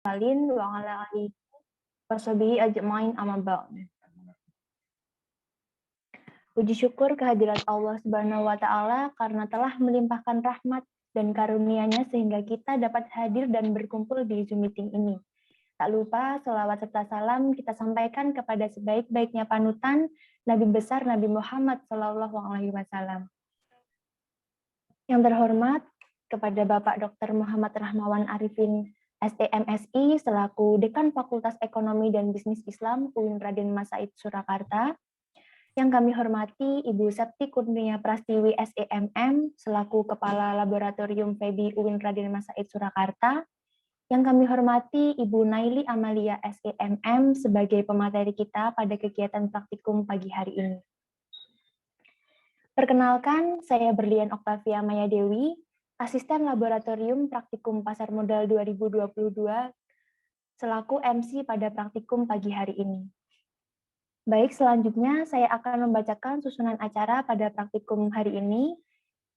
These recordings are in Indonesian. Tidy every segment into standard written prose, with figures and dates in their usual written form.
Salin wa ala alihi washabihi ajmain amma ba'd. Puji syukur kehadirat Allah Subhanahu wa taala karena telah melimpahkan rahmat dan karunia-Nya sehingga kita dapat hadir dan berkumpul di Zoom meeting ini. Tak lupa selawat serta salam kita sampaikan kepada sebaik-baiknya panutan Nabi besar Nabi Muhammad Shallallahu alaihi wasallam. Yang terhormat kepada Bapak Dr. Muhammad Rahmawan Arifin SEMSI selaku Dekan Fakultas Ekonomi dan Bisnis Islam UIN Raden Mas Said Surakarta. Yang kami hormati Ibu Septi Kurnia Prastiwi SEMM selaku Kepala Laboratorium FEBI UIN Raden Mas Said Surakarta. Yang kami hormati Ibu Naili Amalia SEMM sebagai pemateri kita pada kegiatan praktikum pagi hari ini. Perkenalkan, saya Berlian Oktavia Maya Dewi, Asisten Laboratorium Praktikum Pasar Modal 2022, selaku MC pada praktikum pagi hari ini. Baik, selanjutnya saya akan membacakan susunan acara pada praktikum hari ini.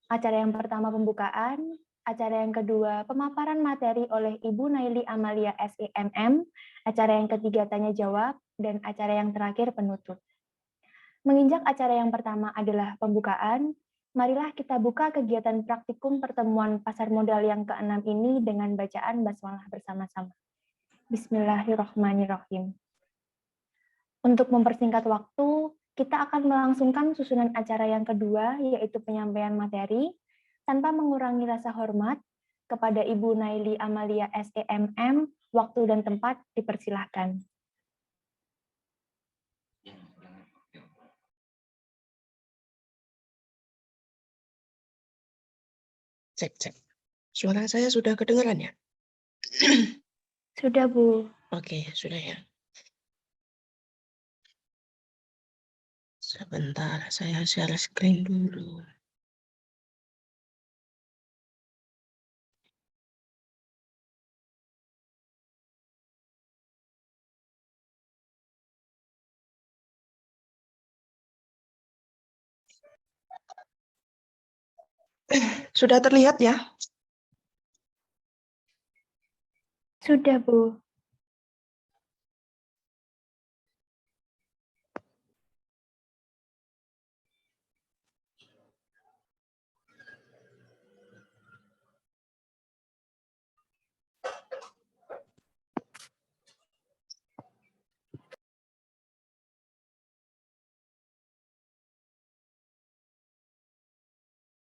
Acara yang pertama pembukaan, acara yang kedua pemaparan materi oleh Ibu Naili Amalia SEMM, acara yang ketiga tanya jawab, dan acara yang terakhir penutup. Menginjak acara yang pertama adalah pembukaan, marilah kita buka kegiatan praktikum pertemuan pasar modal yang ke-6 ini dengan bacaan basmalah bersama-sama. Bismillahirrahmanirrahim. Untuk mempersingkat waktu, kita akan melangsungkan susunan acara yang kedua, yaitu penyampaian materi, tanpa mengurangi rasa hormat kepada Ibu Naili Amalia SEMM, waktu dan tempat dipersilahkan. Cek. Suara saya sudah kedengaran ya? Sudah, Bu. Oke, sudah ya. Sebentar, saya share screen dulu. Sudah terlihat ya? Sudah, Bu.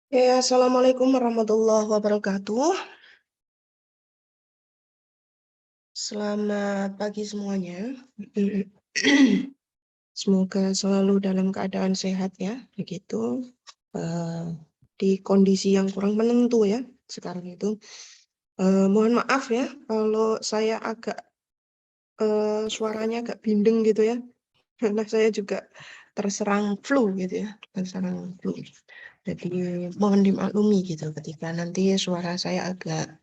Ya, Assalamualaikum warahmatullahi wabarakatuh. Selamat pagi semuanya. Semoga selalu dalam keadaan sehat ya, begitu. Di kondisi yang kurang menentu ya sekarang itu. Mohon maaf ya kalau saya agak suaranya agak bindeng gitu ya, karena saya juga terserang flu gitu ya, terserang flu. Jadi mohon dimaklumi gitu ketika nanti suara saya agak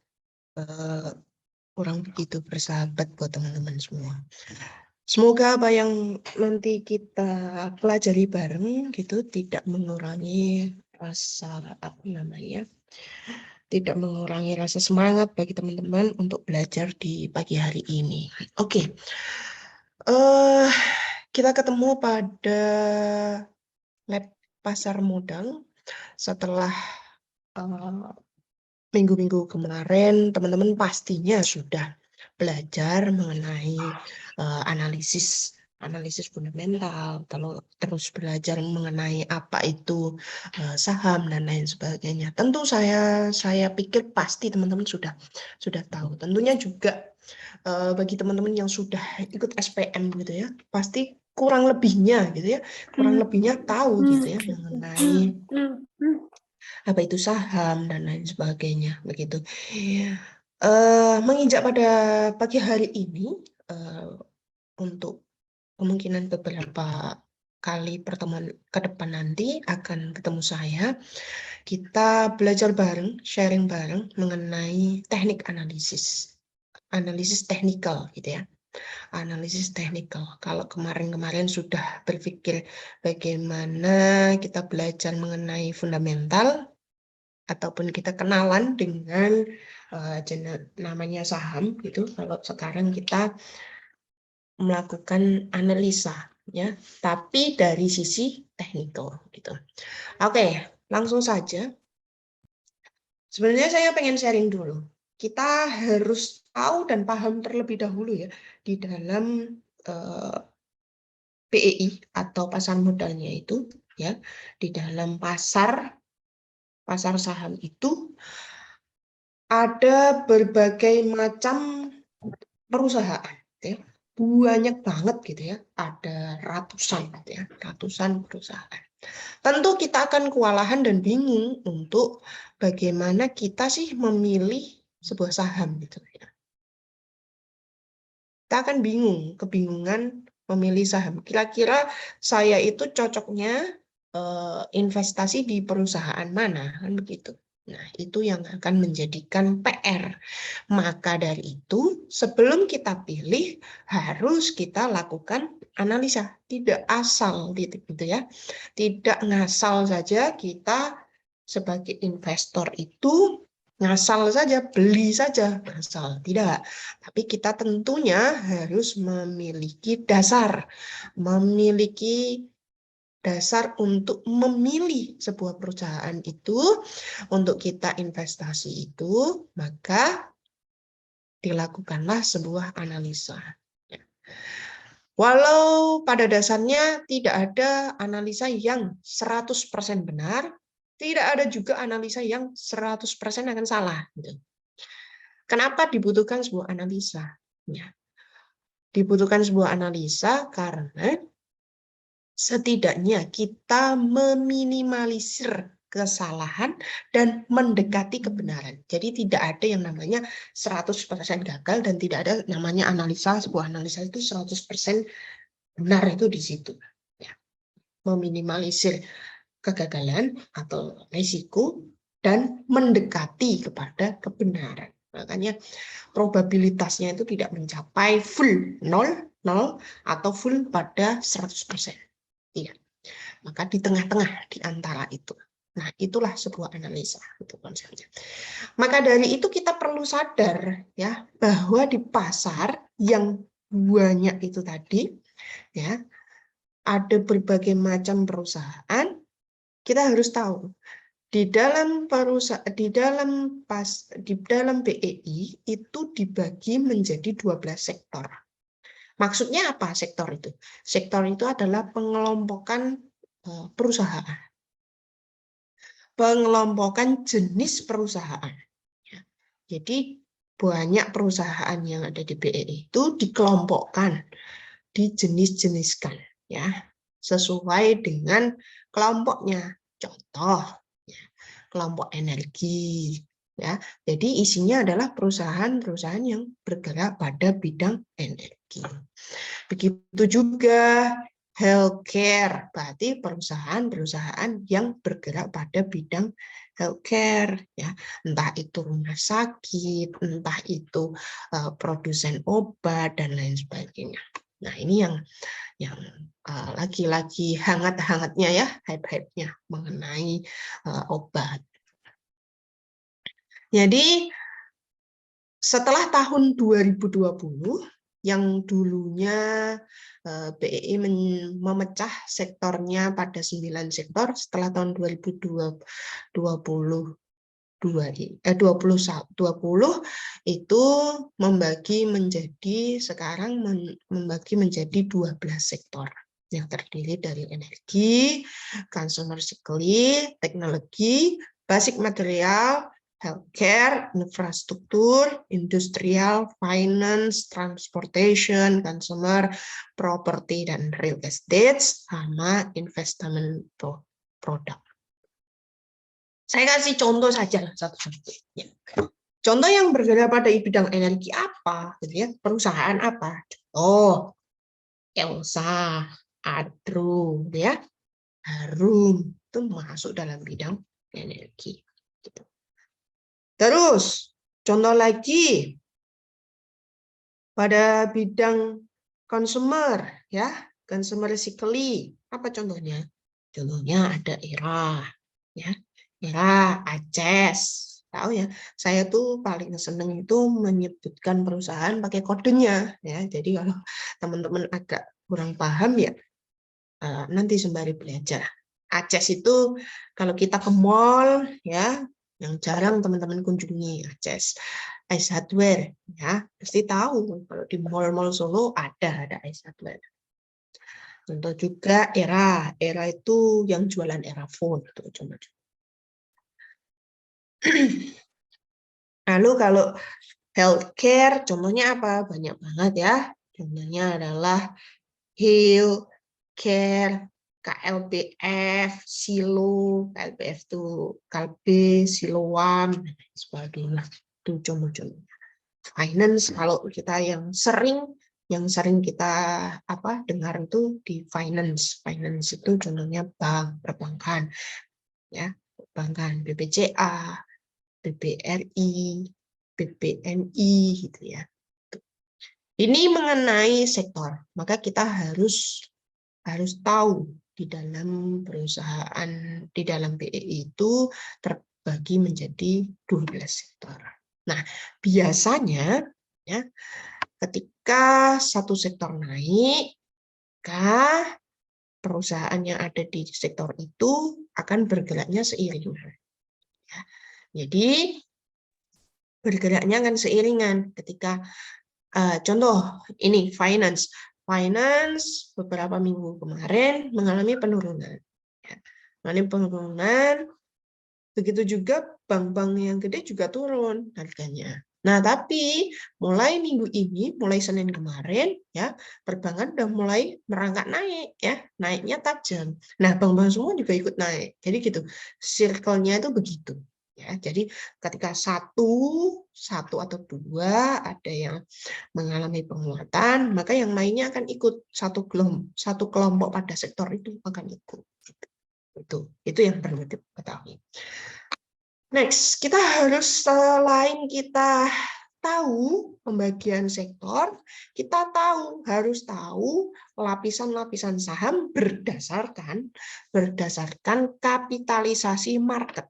kurang begitu bersahabat buat teman-teman semua. Semoga apa yang nanti kita pelajari bareng gitu tidak mengurangi rasa tidak mengurangi rasa semangat bagi teman-teman untuk belajar di pagi hari ini. Oke. Kita ketemu pada lab pasar modal setelah minggu-minggu kemarin teman-teman pastinya sudah belajar mengenai analisis fundamental, terus belajar mengenai apa itu saham dan lain sebagainya. Tentu saya pikir pasti teman-teman sudah tahu. Tentunya juga bagi teman-teman yang sudah ikut SPM gitu ya, pasti kurang lebihnya gitu ya, tahu gitu ya mengenai apa itu saham dan lain sebagainya begitu. Menginjak pada pagi hari ini untuk kemungkinan beberapa kali pertemuan ke depan nanti akan ketemu saya, kita belajar bareng, sharing bareng mengenai teknik analisis teknikal gitu ya. Analisis teknikal. Kalau kemarin-kemarin sudah berpikir bagaimana kita belajar mengenai fundamental, ataupun kita kenalan dengan namanya saham gitu. Kalau sekarang kita melakukan analisa ya, tapi dari sisi teknikal gitu. Oke, langsung saja. Sebenarnya saya pengen sharing dulu. Kita harus tahu dan paham terlebih dahulu ya di dalam PEI atau pasar modalnya itu ya, di dalam pasar saham itu ada berbagai macam perusahaan ya. Banyak banget gitu ya, ada ratusan gitu ya, ratusan perusahaan. Tentu kita akan kewalahan dan bingung untuk bagaimana kita sih memilih sebuah saham gitu ya. Kita akan bingung, kebingungan memilih saham. Kira-kira saya itu cocoknya investasi di perusahaan mana, kan begitu. Nah, itu yang akan menjadikan PR. Maka dari itu, sebelum kita pilih, harus kita lakukan analisa. Tidak asal, gitu ya. Tidak ngasal saja kita sebagai investor itu ngasal saja, beli saja, ngasal. Tidak. Tapi kita tentunya harus memiliki dasar, memiliki dasar untuk memilih sebuah perusahaan itu, untuk kita investasi itu, maka dilakukanlah sebuah analisa. Walau pada dasarnya tidak ada analisa yang 100% benar, tidak ada juga analisa yang 100% akan salah. Kenapa dibutuhkan sebuah analisa? Ya. Dibutuhkan sebuah analisa karena setidaknya kita meminimalisir kesalahan dan mendekati kebenaran. Jadi tidak ada yang namanya 100% gagal dan tidak ada namanya analisa, sebuah analisa itu 100% benar, itu di situ. Ya. Meminimalisir kegagalan atau risiko dan mendekati kepada kebenaran. Makanya probabilitasnya itu tidak mencapai full 0 atau full pada 100%. Iya. Maka di tengah-tengah di antara itu. Nah, itulah sebuah analisa itu konsepnya. Maka dari itu kita perlu sadar ya bahwa di pasar yang banyak itu tadi ya, ada berbagai macam perusahaan. Kita harus tahu di dalam BEI itu dibagi menjadi 12 sektor. Maksudnya apa sektor itu? Sektor itu adalah pengelompokan perusahaan. Pengelompokan jenis perusahaan. Jadi banyak perusahaan yang ada di BEI itu dikelompokkan, dijenis-jeniskan ya, sesuai dengan kelompoknya. Contoh, kelompok energi ya. Jadi isinya adalah perusahaan-perusahaan yang bergerak pada bidang energi. Begitu juga healthcare, berarti perusahaan-perusahaan yang bergerak pada bidang healthcare ya, entah itu rumah sakit, entah itu produsen obat dan lain sebagainya. Nah, ini yang lagi-lagi hangat-hangatnya ya, hype-hype-nya mengenai obat. Jadi setelah tahun 2020 yang dulunya BEI memecah sektornya pada 9 sektor, setelah tahun 2020 itu sekarang membagi menjadi 12 sektor yang terdiri dari energi, consumer cycle, teknologi, basic material, healthcare, infrastruktur, industrial, finance, transportation, consumer, property, dan real estate, sama investment product. Saya kasih contoh saja satu-satu. Ya. Contoh yang bergerak pada bidang energi apa? Gitu ya. Perusahaan apa? Oh, Elsa, Adro, ya, Harum, itu masuk dalam bidang energi. Gitu. Terus, contoh lagi pada bidang consumer, ya, consumer cycle. Apa contohnya? Contohnya ada ERA, ya. Ya, ACES. Tahu ya, saya tuh paling seneng itu menyebutkan perusahaan pakai kodenya ya. Jadi kalau teman-teman agak kurang paham ya, nanti sembari belajar. ACES itu kalau kita ke mall ya, yang jarang teman-teman kunjungi ACES. Ace Hardware ya, pasti tahu kalau di mall-mall Solo ada Ace Hardware. Contoh juga Era itu yang jualan Era phone itu cuma. Lalu kalau healthcare, contohnya apa? Banyak banget ya. Contohnya adalah Heal, Care, KLBF, Silo, KLBF itu Kalbe, Siloam, dan sebagainya. Itu contoh-contohnya. Finance, kalau kita yang sering kita dengar itu di finance. Finance itu contohnya bank, perbankan, ya, perbankan, BPCA, BBRI, BBNI gitu ya. Ini mengenai sektor, maka kita harus tahu di dalam perusahaan, di dalam BEI itu terbagi menjadi 12 sektor. Nah, biasanya ya ketika satu sektor naik, maka perusahaan yang ada di sektor itu akan bergeraknya seiringan. Ya. Jadi bergeraknya akan seiringan ketika contoh ini finance beberapa minggu kemarin mengalami penurunan, ya. Mengalami penurunan, begitu juga bank-bank yang gede juga turun harganya. Nah, tapi mulai minggu ini, mulai Senin kemarin, ya perbankan udah mulai merangkak naik, ya naiknya tajam. Nah, bank-bank semua juga ikut naik. Jadi gitu, circle-nya itu begitu. Ya, jadi ketika satu atau dua ada yang mengalami penguatan, maka yang lainnya akan ikut satu kelompok pada sektor itu akan ikut. Itu yang perlu diketahui. Next, kita harus selain kita tahu pembagian sektor, kita harus tahu lapisan-lapisan saham berdasarkan kapitalisasi market.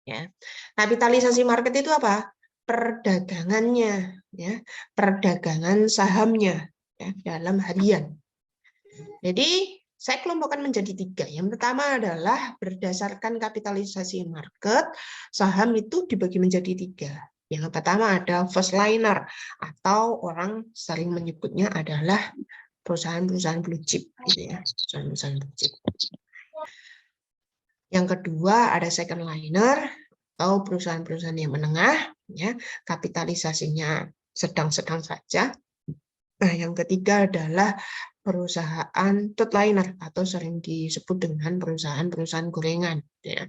Ya. Kapitalisasi market itu apa? Perdagangannya, ya, perdagangan sahamnya ya, dalam harian. Jadi saya kelompokkan menjadi 3. Yang pertama adalah berdasarkan kapitalisasi market, saham itu dibagi menjadi 3. Yang pertama ada first liner, atau orang sering menyebutnya adalah perusahaan-perusahaan blue chip, gitu ya, perusahaan-perusahaan blue chip. Yang kedua ada second liner, atau perusahaan-perusahaan yang menengah, ya, kapitalisasinya sedang-sedang saja. Nah, yang ketiga adalah perusahaan third liner, atau sering disebut dengan perusahaan-perusahaan gorengan. Ya.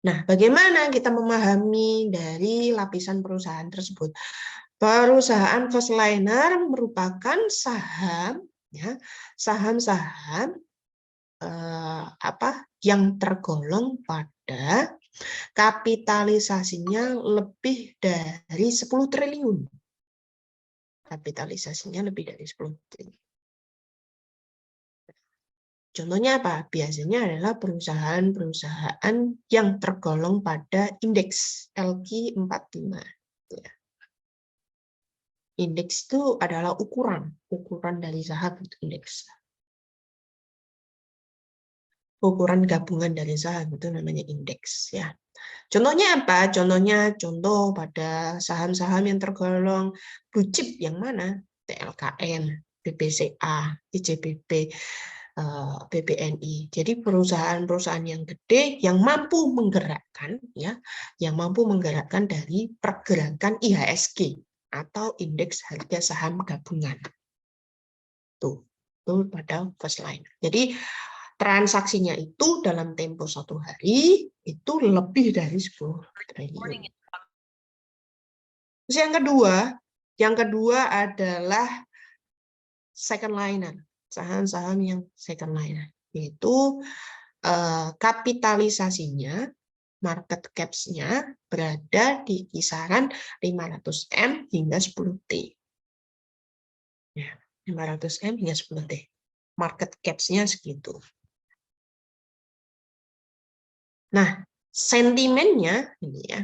Nah, bagaimana kita memahami dari lapisan perusahaan tersebut? Perusahaan first liner merupakan saham, ya, saham-saham yang tergolong pada kapitalisasinya lebih dari 10 triliun. Kapitalisasinya lebih dari 10 triliun. Contohnya apa? Biasanya adalah perusahaan-perusahaan yang tergolong pada indeks LQ45. Ya. Indeks itu adalah ukuran dari saham itu indeks. Ukuran gabungan dari saham itu namanya indeks, ya. Contohnya apa? Contoh pada saham-saham yang tergolong blue chip yang mana? TLKM, BPCA, ICBP, BBNI. Jadi perusahaan-perusahaan yang gede yang mampu menggerakkan, ya, yang mampu menggerakkan dari pergerakan IHSG atau indeks harga saham gabungan. Tuh pada first line. Jadi transaksinya itu dalam tempo 1 hari itu lebih dari 10 triliun. Terus yang kedua adalah second liner, saham-saham yang second liner, yaitu kapitalisasinya, market caps-nya berada di kisaran 500M hingga 10T. Ya, 500M hingga 10T. Market caps-nya segitu. Nah, sentimennya ini ya,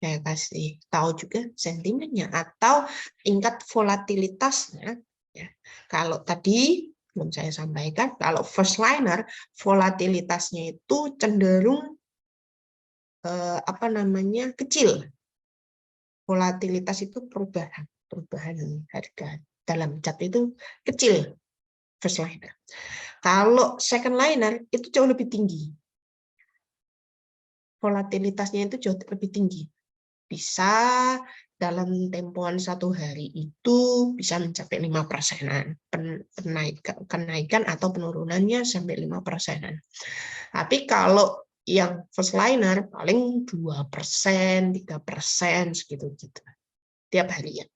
saya kasih tahu juga sentimennya atau tingkat volatilitasnya. Ya. Kalau tadi belum saya sampaikan, kalau first liner volatilitasnya itu cenderung kecil. Volatilitas itu perubahan harga dalam chart itu kecil first liner. Kalau second liner itu jauh lebih tinggi. Volatilitasnya itu jauh lebih tinggi. Bisa dalam tempohan 1 hari itu bisa mencapai 5%-an. Kenaikan atau penurunannya sampai 5%-an. Tapi kalau yang first liner paling 2%, 3% segitu gitu. Tiap hari ya.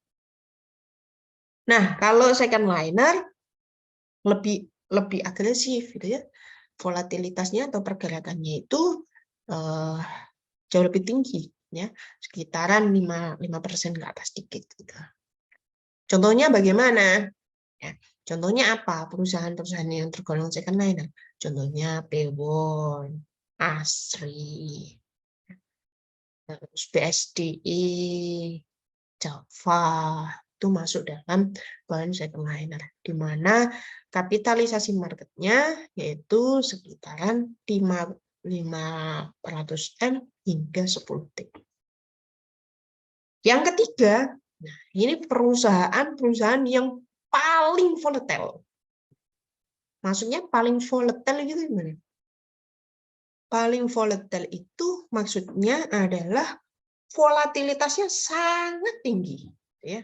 Nah, kalau second liner lebih agresif gitu ya. Volatilitasnya atau pergerakannya itu jauh lebih tinggi ya, sekitaran 5% ke atas dikit gitu. Contohnya bagaimana? Ya, contohnya apa? Perusahaan-perusahaan yang tergolong second liner. Contohnya Pewon, Asri, terus BSDI, Java, itu masuk dalam bahan second liner, di mana kapitalisasi marketnya yaitu sekitaran 500M hingga 10T. Yang ketiga, nah ini perusahaan-perusahaan yang paling volatile. Maksudnya paling volatile gitu gimana? Paling volatile itu maksudnya adalah volatilitasnya sangat tinggi, ya.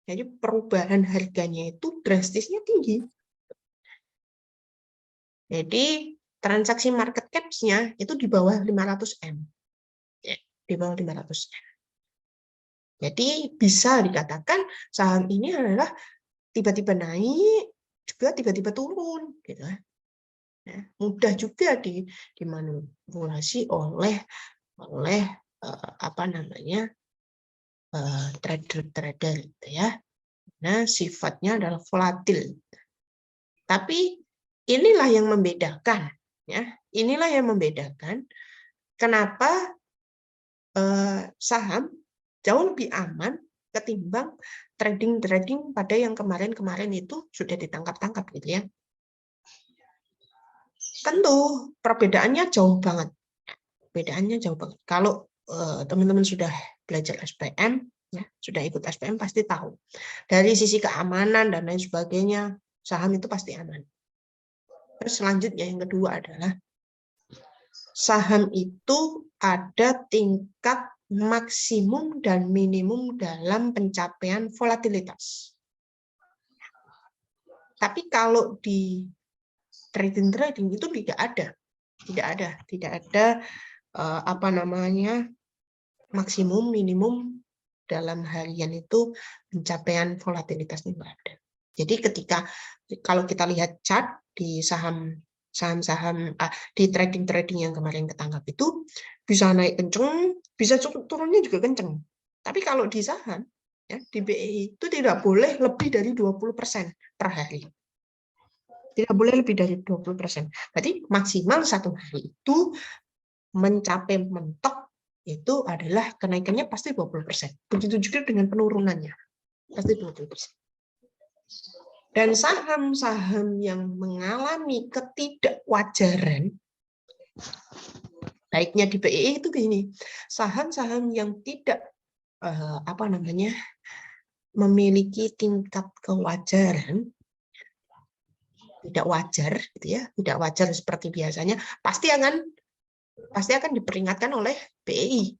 Jadi perubahan harganya itu drastisnya tinggi. Jadi transaksi market cap-nya itu di bawah 500M. Ya, di bawah 500M. Jadi bisa dikatakan saham ini adalah tiba-tiba naik, juga tiba-tiba turun, gitu. Ya, mudah juga dimanipulasi oleh trader-trader, gitu ya. Nah, sifatnya adalah volatil. Tapi inilah yang membedakan, ya. Inilah yang membedakan kenapa saham jauh lebih aman ketimbang trading pada yang kemarin-kemarin itu sudah ditangkap-tangkap gitu ya. Tentu perbedaannya jauh banget. Perbedaannya jauh banget. Kalau teman-teman sudah belajar SPM, ya, sudah ikut SPM pasti tahu. Dari sisi keamanan dan lain sebagainya, saham itu pasti aman. Terus selanjutnya yang kedua adalah saham itu ada tingkat maksimum dan minimum dalam pencapaian volatilitas. Tapi kalau di trading itu tidak ada maksimum minimum dalam harian itu pencapaian volatilitasnya nggak ada. Jadi kalau kita lihat chart di saham-saham di trading yang kemarin ketangkap itu bisa naik kenceng, bisa turunnya juga kenceng. Tapi kalau di saham ya di BEI itu tidak boleh lebih dari 20% per hari. Tidak boleh lebih dari 20%. Berarti maksimal 1 hari itu mencapai mentok itu adalah kenaikannya pasti 20%. Begitu juga dengan penurunannya. Pasti 20%. Dan saham-saham yang mengalami ketidakwajaran, baiknya di BEI itu begini, saham-saham yang tidak memiliki tingkat kewajaran, tidak wajar gitu ya, tidak wajar seperti biasanya, pasti akan diperingatkan oleh BEI.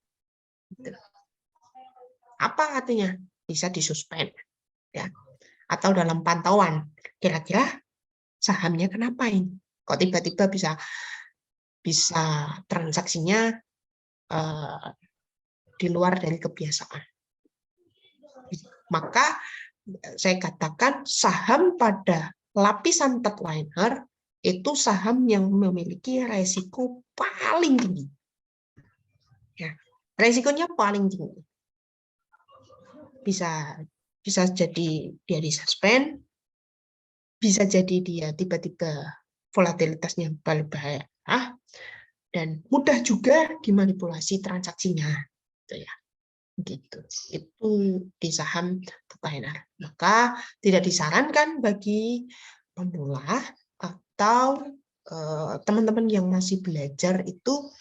Apa artinya? Bisa disuspend, ya, atau dalam pantauan. Kira-kira sahamnya kenapa ini? Kok tiba-tiba bisa transaksinya di luar dari kebiasaan? Maka saya katakan saham pada lapisan third liner itu saham yang memiliki resiko paling tinggi. Ya, resikonya paling tinggi. Bisa jadi dia disuspend, bisa jadi dia tiba-tiba volatilitasnya berbahaya, dan mudah juga dimanipulasi transaksinya, gitu ya. Gitu. Itu di saham Tetainar. Maka tidak disarankan bagi pemula atau teman-teman yang masih belajar itu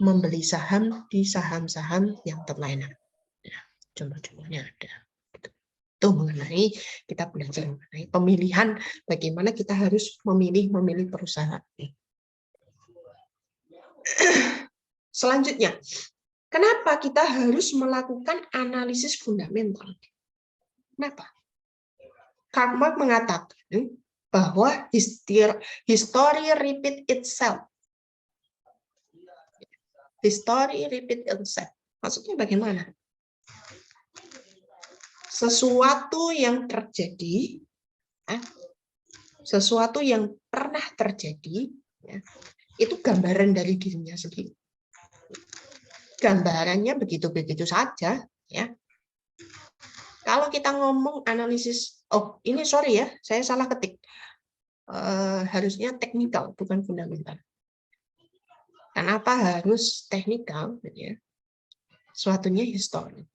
membeli saham di saham-saham yang terlainar. Ya, contoh-contohnya ada. Itu mengenai kita belajar mengenai pemilihan, bagaimana kita harus memilih perusahaan. Selanjutnya, kenapa kita harus melakukan analisis fundamental? Kenapa? Karl Marx mengatakan bahwa history repeat itself. History repeat itself. Maksudnya bagaimana? Sesuatu yang terjadi, sesuatu yang pernah terjadi, itu gambaran dari dirinya sendiri. Gambarannya begitu-begitu saja, ya. Kalau kita ngomong analisis, oh ini sorry ya, saya salah ketik. Harusnya teknikal, bukan fundamental. Kenapa harus teknikal? Ya? Suatunya histori.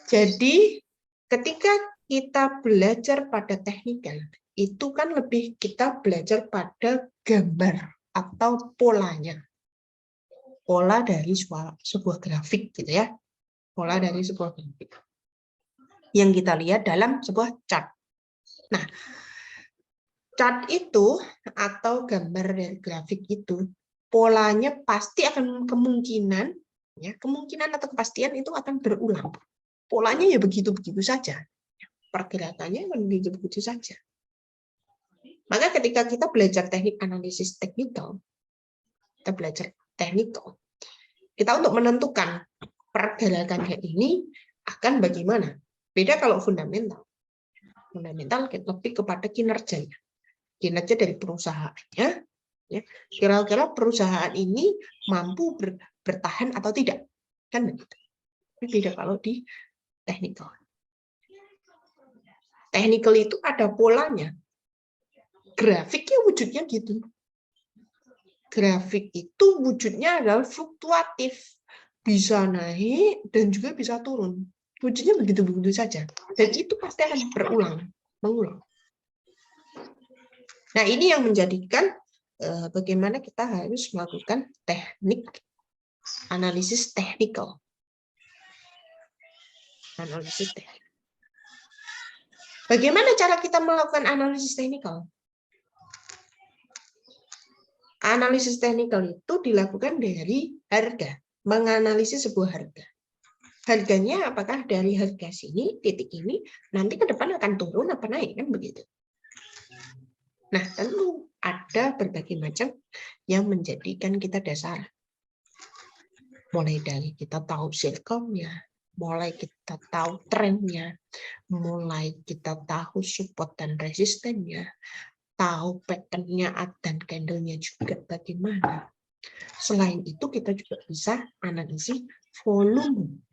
Jadi ketika kita belajar pada teknikal, itu kan lebih kita belajar pada gambar atau polanya. Pola dari sebuah grafik gitu ya. Pola dari sebuah grafik. Yang kita lihat dalam sebuah chart. Nah, chart itu atau gambar dari grafik itu polanya pasti akan kemungkinan atau kepastian itu akan berulang. Polanya ya begitu-begitu saja. Pergerakannya begitu-begitu saja. Maka ketika kita belajar teknik analisis teknikal, kita belajar teknikal, kita untuk menentukan pergerakannya ini akan bagaimana. Beda kalau fundamental. Fundamental lebih kepada kinerjanya. Kinerja dari perusahaannya, ya, kira-kira perusahaan ini mampu bertahan atau tidak, kan begitu. Tapi beda kalau di teknikal. Teknikal itu ada polanya. Grafiknya wujudnya gitu. Grafik itu wujudnya adalah fluktuatif, bisa naik dan juga bisa turun. Wujudnya begitu-begitu saja. Dan itu pasti akan mengulang. Nah, ini yang menjadikan bagaimana kita harus melakukan teknik analisis teknikal. Analisis teknikal. Bagaimana cara kita melakukan analisis teknikal? Analisis teknikal itu dilakukan dari harga, menganalisis sebuah harga. Harganya apakah dari harga sini, titik ini, nanti ke depan akan turun apa naik, kan begitu. Nah, tentu ada berbagai macam yang menjadikan kita dasar. Mulai dari kita tahu silkomnya, mulai kita tahu trennya, mulai kita tahu support dan resistennya, tahu pattern-nya dan candle-nya juga bagaimana. Selain itu kita juga bisa analisis volume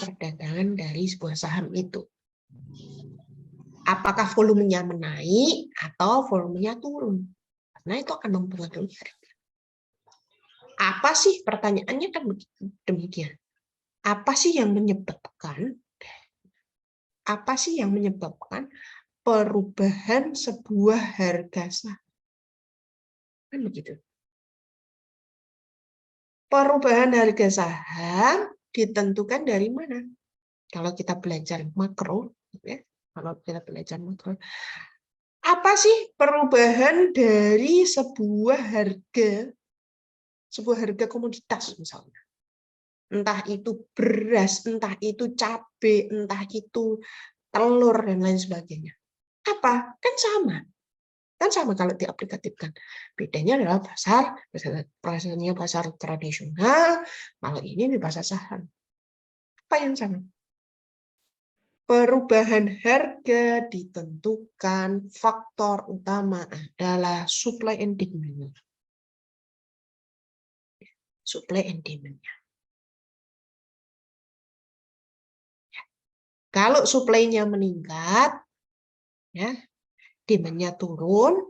perdagangan dari sebuah saham itu. Apakah volumenya menaik atau volumenya turun? Karena itu akan mempengaruhi harga. Apa sih, pertanyaannya kan demikian. Apa sih yang menyebabkan perubahan sebuah harga saham? Kan begitu. Perubahan harga saham ditentukan dari mana? Kalau kita belajar makro, ya, apa sih perubahan dari sebuah harga komoditas misalnya? Entah itu beras, entah itu cabai, entah itu telur dan lain sebagainya. Apa? Kan sama. Kan sama kalau diaplikatifkan. Bedanya adalah pasarnya pasar tradisional, kalau ini di pasar saham. Apa yang sama? Perubahan harga ditentukan faktor utama adalah supply and demand. Supply and demand-nya. Kalau supply-nya meningkat, ya, demand-nya turun,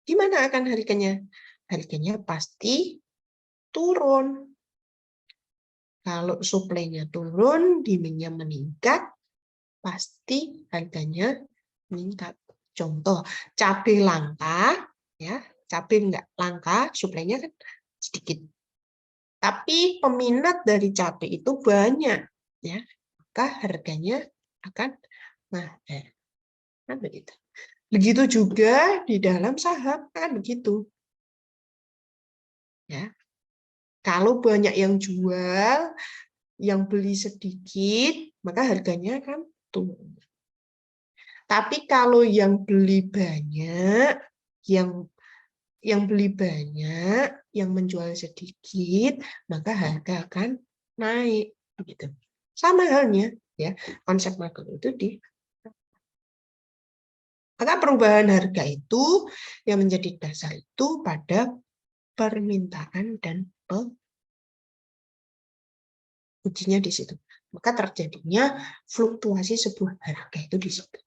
gimana akan harganya? Harganya pasti turun. Kalau suplainya turun, demand-nya meningkat, pasti harganya meningkat. Contoh, cabai langka, ya, cabai nggak langka, suplainya kan sedikit. Tapi peminat dari cabai itu banyak, ya, maka harganya akan mahal. Kan begitu. Begitu juga di dalam saham kan begitu. Ya, kalau banyak yang jual, yang beli sedikit, maka harganya akan turun. Tapi kalau yang beli banyak, yang beli banyak, yang menjual sedikit, maka harga akan naik. Begitu. Sama halnya, ya, konsep makro itu maka perubahan harga itu yang menjadi dasar itu pada permintaan dan ujinya di situ. Maka terjadinya fluktuasi sebuah harga itu di situ.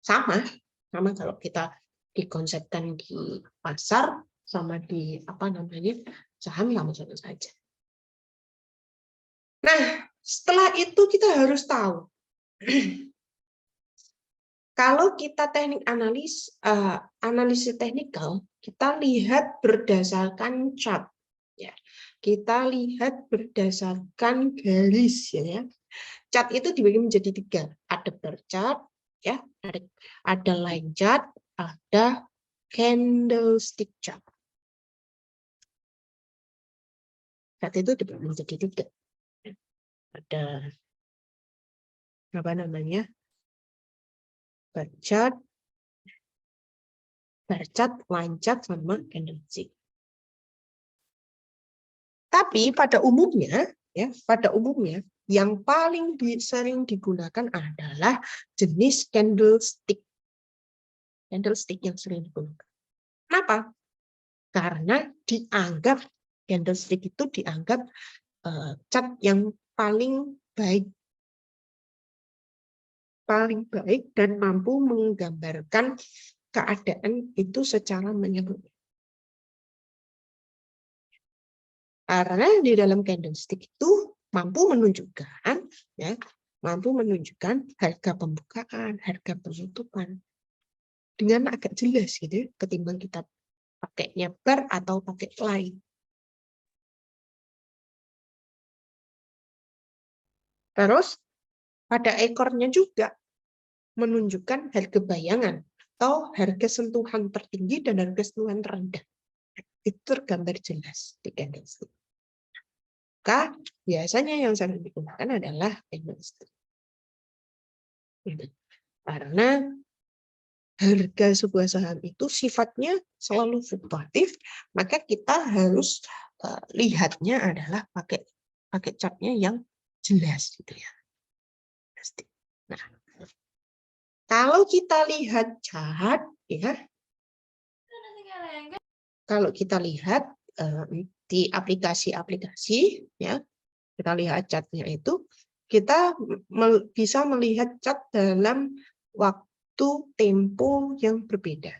Sama kalau kita dikonsepkan di pasar sama di saham sama saja. Nah, setelah itu kita harus tahu kalau kita teknik analisis teknikal, kita lihat berdasarkan chart. Ya. Kita lihat berdasarkan garis. Ya. Chart itu dibagi menjadi 3. Ada bar chart, ya, ada line chart, ada candlestick chart. Chart itu dibagi menjadi 3. Ada bar chart, line chart, sama candlestick. Tapi pada umumnya, yang paling sering digunakan adalah jenis candlestick. Candlestick yang sering digunakan. Kenapa? Karena candlestick itu dianggap chart yang paling baik dan mampu menggambarkan keadaan itu secara menyeluruh. Karena di dalam candlestick itu mampu menunjukkan harga pembukaan, harga penutupan dengan agak jelas gitu, ketimbang kita pakainya bar atau pakai line. Terus pada ekornya juga menunjukkan harga bayangan atau harga sentuhan tertinggi dan harga sentuhan terendah. Itu tergambar jelas di candlestick. Maka biasanya yang sering digunakan adalah candlestick. Karena harga sebuah saham itu sifatnya selalu fluktuatif, maka kita harus lihatnya adalah pakai chartnya yang jelas gitu ya. Nah, kalau kita lihat chart, ya, kalau kita lihat di aplikasi-aplikasi, ya, kita lihat chartnya itu, kita bisa melihat chart dalam waktu tempo yang berbeda.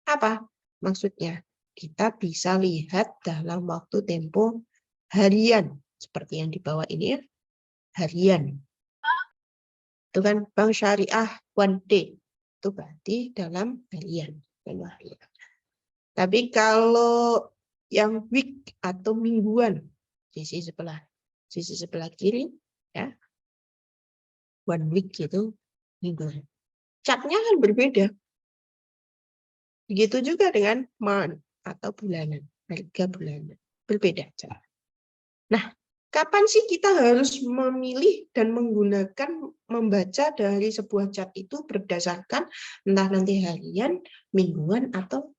Apa maksudnya? Kita bisa lihat dalam waktu tempo harian, seperti yang di bawah ini ya, harian. Itu kan Bank Syariah one day, itu berarti dalam harian. Tapi kalau yang week atau mingguan, sisi sebelah kiri, ya, one week itu mingguan. Chartnya kan berbeda. Begitu juga dengan month atau bulanan, harga bulanan. Berbeda cara. Nah, kapan sih kita harus memilih dan membaca dari sebuah chart itu berdasarkan entah nanti harian, mingguan, atau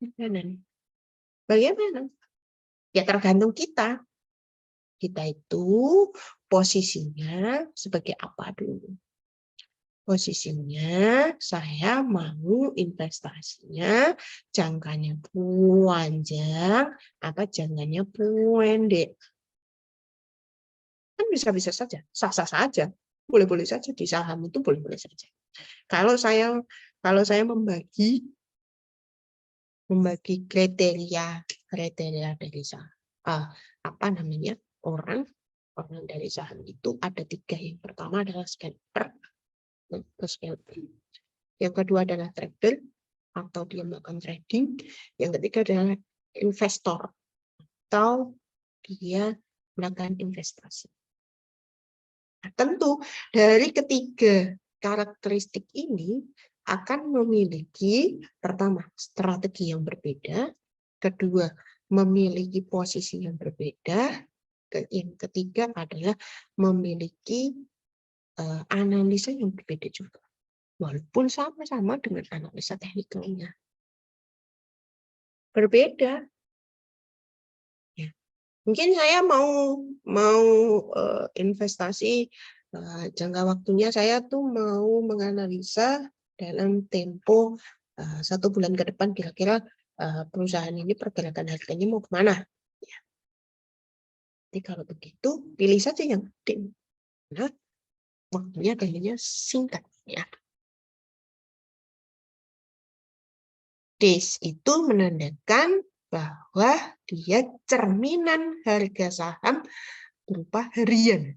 bulanan? Bagaimana? Ya tergantung kita. Kita itu posisinya sebagai apa dulu? Posisinya saya mau investasinya jangkanya panjang apa jangkanya pendek. Kan bisa-bisa saja, sah-sah saja, boleh-boleh saja di saham itu boleh-boleh saja. Kalau saya membagi membagi kriteria dari saham. Orang dari saham itu ada 3. Yang pertama adalah scalper, yang kedua adalah trader atau dia melakukan trading, yang ketiga adalah investor atau dia melakukan investasi. Nah, tentu dari ketiga karakteristik ini akan memiliki, pertama, strategi yang berbeda, kedua, memiliki posisi yang berbeda, yang ketiga adalah memiliki analisa yang berbeda juga, walaupun sama-sama dengan analisa teknikalnya. Berbeda. Ya. Mungkin saya mau investasi, jangka waktunya saya tuh mau menganalisa dalam tempo 1 bulan ke depan kira-kira perusahaan ini pergerakan harganya mau kemana. Ya. Jadi kalau begitu pilih saja yang penting. Nah, waktunya kayaknya singkat ya. Days itu menandakan bahwa dia cerminan harga saham berupa harian.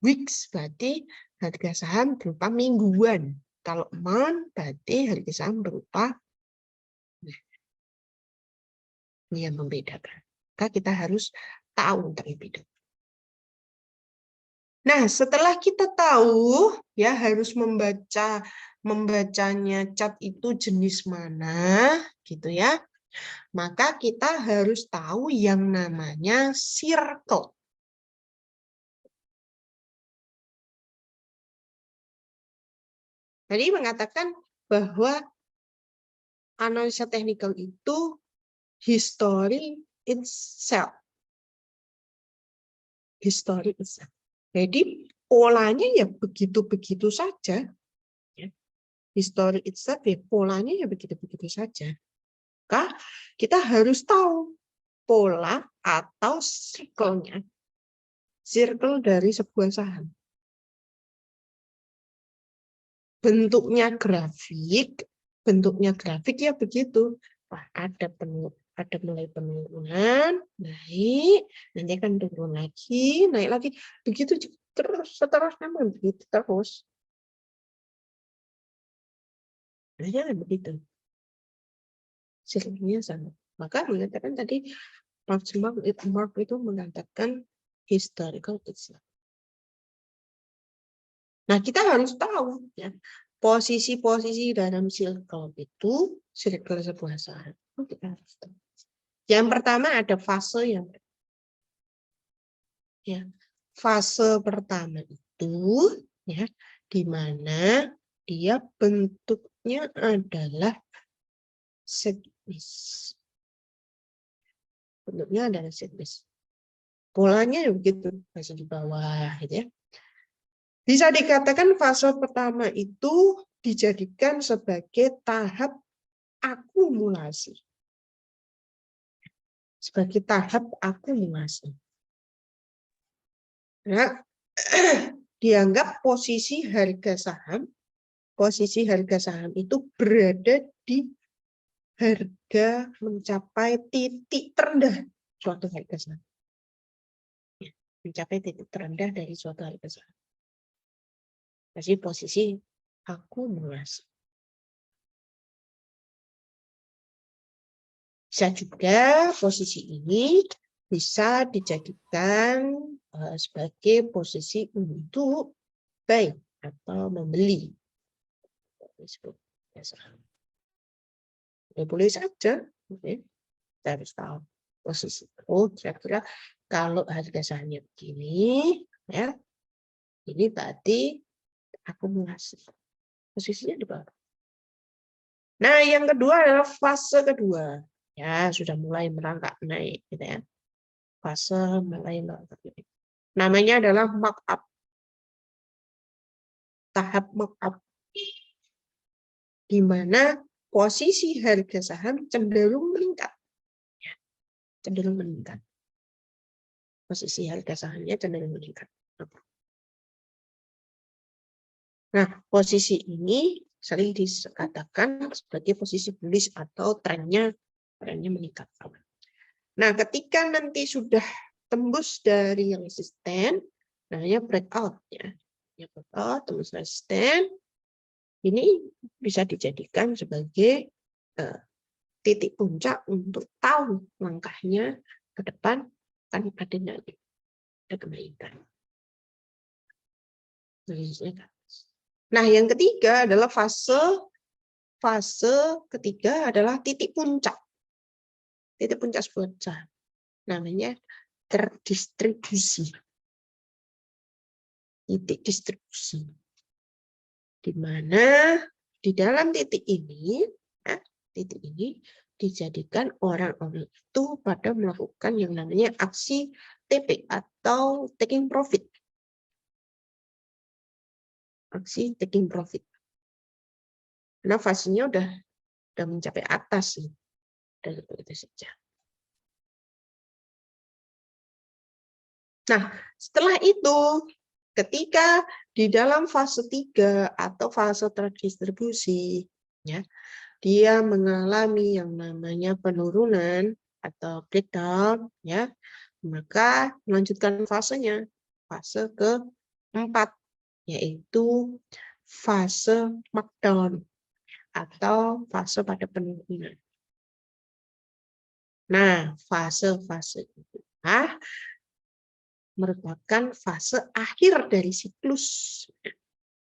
Weeks berarti harga saham berupa mingguan. Kalau month berarti harga saham berupa, ini yang membedakan. Maka kita harus tahu terlebih dahulu. Nah, setelah kita tahu ya harus membacanya cat itu jenis mana gitu ya. Maka kita harus tahu yang namanya circle. Jadi mengatakan bahwa analisa teknikal itu history itself. History itself. Jadi polanya ya begitu-begitu saja. History itself ya polanya ya begitu-begitu saja. Maka kita harus tahu pola atau circle-nya. Circle dari sebuah saham. Bentuknya grafik ya begitu. Wah, ada mulai penurunan, naik, nanti akan turun lagi, naik lagi. Begitu terus, seterusnya begitu terus. Nah, begitu. Circle-nya sama. Maka mengatakan tadi Mark itu mengatakan historical itself. Nah, kita harus tahu ya, posisi-posisi dalam circle itu, circle sebuah saham. Kita harus tahu. Yang pertama ada fase yang ya. Fase pertama itu ya di mana dia bentuknya adalah setlist. Bentuknya adalah setlist. Polanya begitu, masih di bawah gitu ya. Bisa dikatakan fase pertama itu dijadikan sebagai tahap akumulasi. Sebagai tahap akumulasi. Nah, dianggap posisi harga saham itu berada di harga mencapai titik terendah suatu harga saham. Mencapai titik terendah dari suatu harga saham. Jadi posisi akumulasi. Bisa juga posisi ini bisa dijadikan sebagai posisi untuk buy atau membeli. Boleh saja, kita harus tahu posisi. Oh, kira-kira kalau harga sahamnya begini, ya, ini berarti akumulasi. Posisinya di bawah. Nah, yang kedua adalah fase kedua. Ya, sudah mulai merangkak naik, gitu ya. Fase mulai merangkak naik. Namanya adalah markup. Tahap markup. Di mana posisi harga saham cenderung meningkat. Ya, cenderung meningkat. Posisi harga sahamnya cenderung meningkat. Nah, posisi ini sering dikatakan sebagai posisi bullish atau trennya meningkat. Nah, ketika nanti sudah tembus dari yang resisten, namanya breakout ya. Breakout, tembus resisten, ini bisa dijadikan sebagai titik puncak untuk tahu langkahnya ke depan kan ada kenaikan. Nah, yang ketiga adalah fase ketiga adalah titik puncak. Titik puncak sebuah saham. Namanya terdistribusi. Titik distribusi. Di mana di dalam titik ini dijadikan orang-orang itu pada melakukan yang namanya aksi TP atau taking profit. Aksi taking profit. Karena fasenya udah mencapai atas nih. Dan itu saja. Nah, setelah itu ketika di dalam fase 3 atau fase terdistribusi ya, dia mengalami yang namanya penurunan atau breakdown ya, maka melanjutkan fasenya, fase keempat, yaitu fase markdown atau fase pada penurunan. Nah, fase-fase itu merupakan fase akhir dari siklus.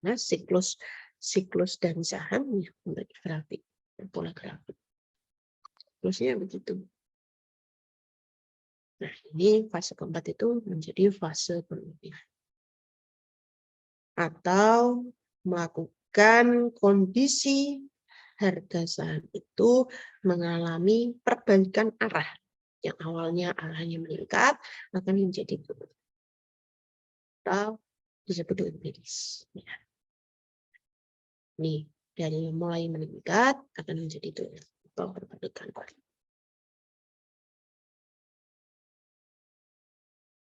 Nah, siklus dari saham menjadi grafik, pola grafik. Siklusnya begitu. Nah, ini fase keempat itu menjadi fase penurunan. Atau melakukan kondisi harga saham itu mengalami perbalikan arah. Yang awalnya arahnya meningkat, akan menjadi turun. Atau disebut dengan bearish. Nih, dari mulai meningkat, akan menjadi turun. Atau perbalikan arah.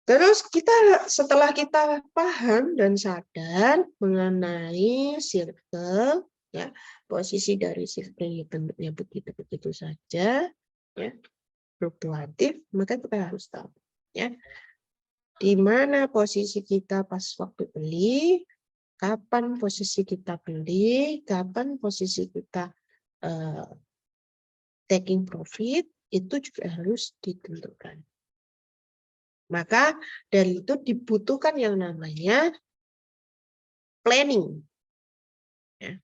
Terus setelah kita paham dan sadar mengenai circle, ya posisi dari circle bentuknya begitu saja, ya fluktuatif, maka kita harus tahu, ya di mana posisi kita pas waktu beli, kapan posisi kita beli, kapan posisi kita taking profit, itu juga harus ditentukan. Maka dari itu dibutuhkan yang namanya planning. Ya.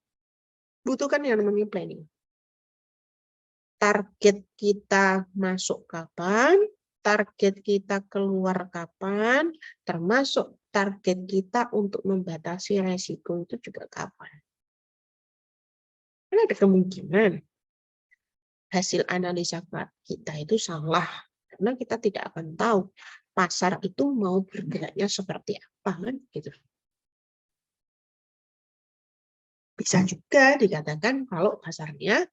Butuhkan yang namanya planning. Target kita masuk kapan, target kita keluar kapan, termasuk target kita untuk membatasi resiko itu juga kapan. Karena ada kemungkinan hasil analisa kita itu salah. Karena kita tidak akan tahu pasar itu mau bergeraknya seperti apa kan gitu. Bisa juga dikatakan kalau pasarnya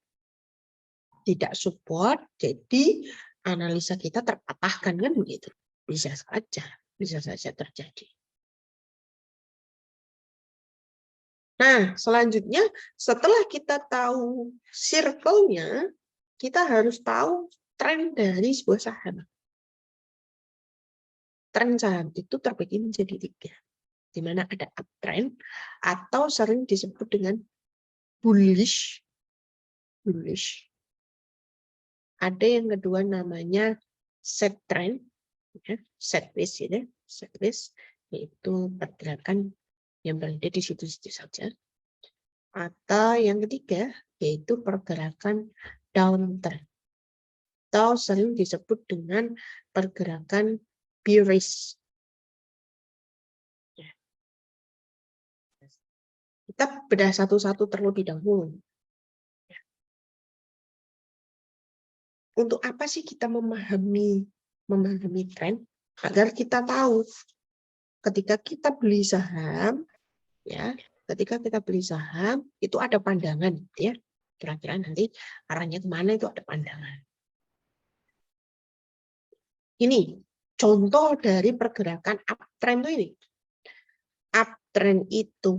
tidak support, jadi analisa kita terpatahkan kan begitu. Bisa saja terjadi. Nah, selanjutnya setelah kita tahu circle-nya, kita harus tahu tren dari sebuah saham. Tren saham itu terbagi menjadi 3, di mana ada uptrend atau sering disebut dengan bullish. Ada yang kedua namanya set trend, ya, set waist, yaitu pergerakan yang berada di situ-situ saja. Atau yang ketiga yaitu pergerakan downtrend, atau sering disebut dengan pergerakan bearish. Kita bedah satu-satu terlebih dahulu. Untuk apa sih kita memahami tren? Agar kita tahu ketika kita beli saham, ya, ketika kita beli saham itu ada pandangan, ya. Kira-kira nanti arahnya kemana itu ada pandangan. Ini contoh dari pergerakan uptrend ini. Uptrend itu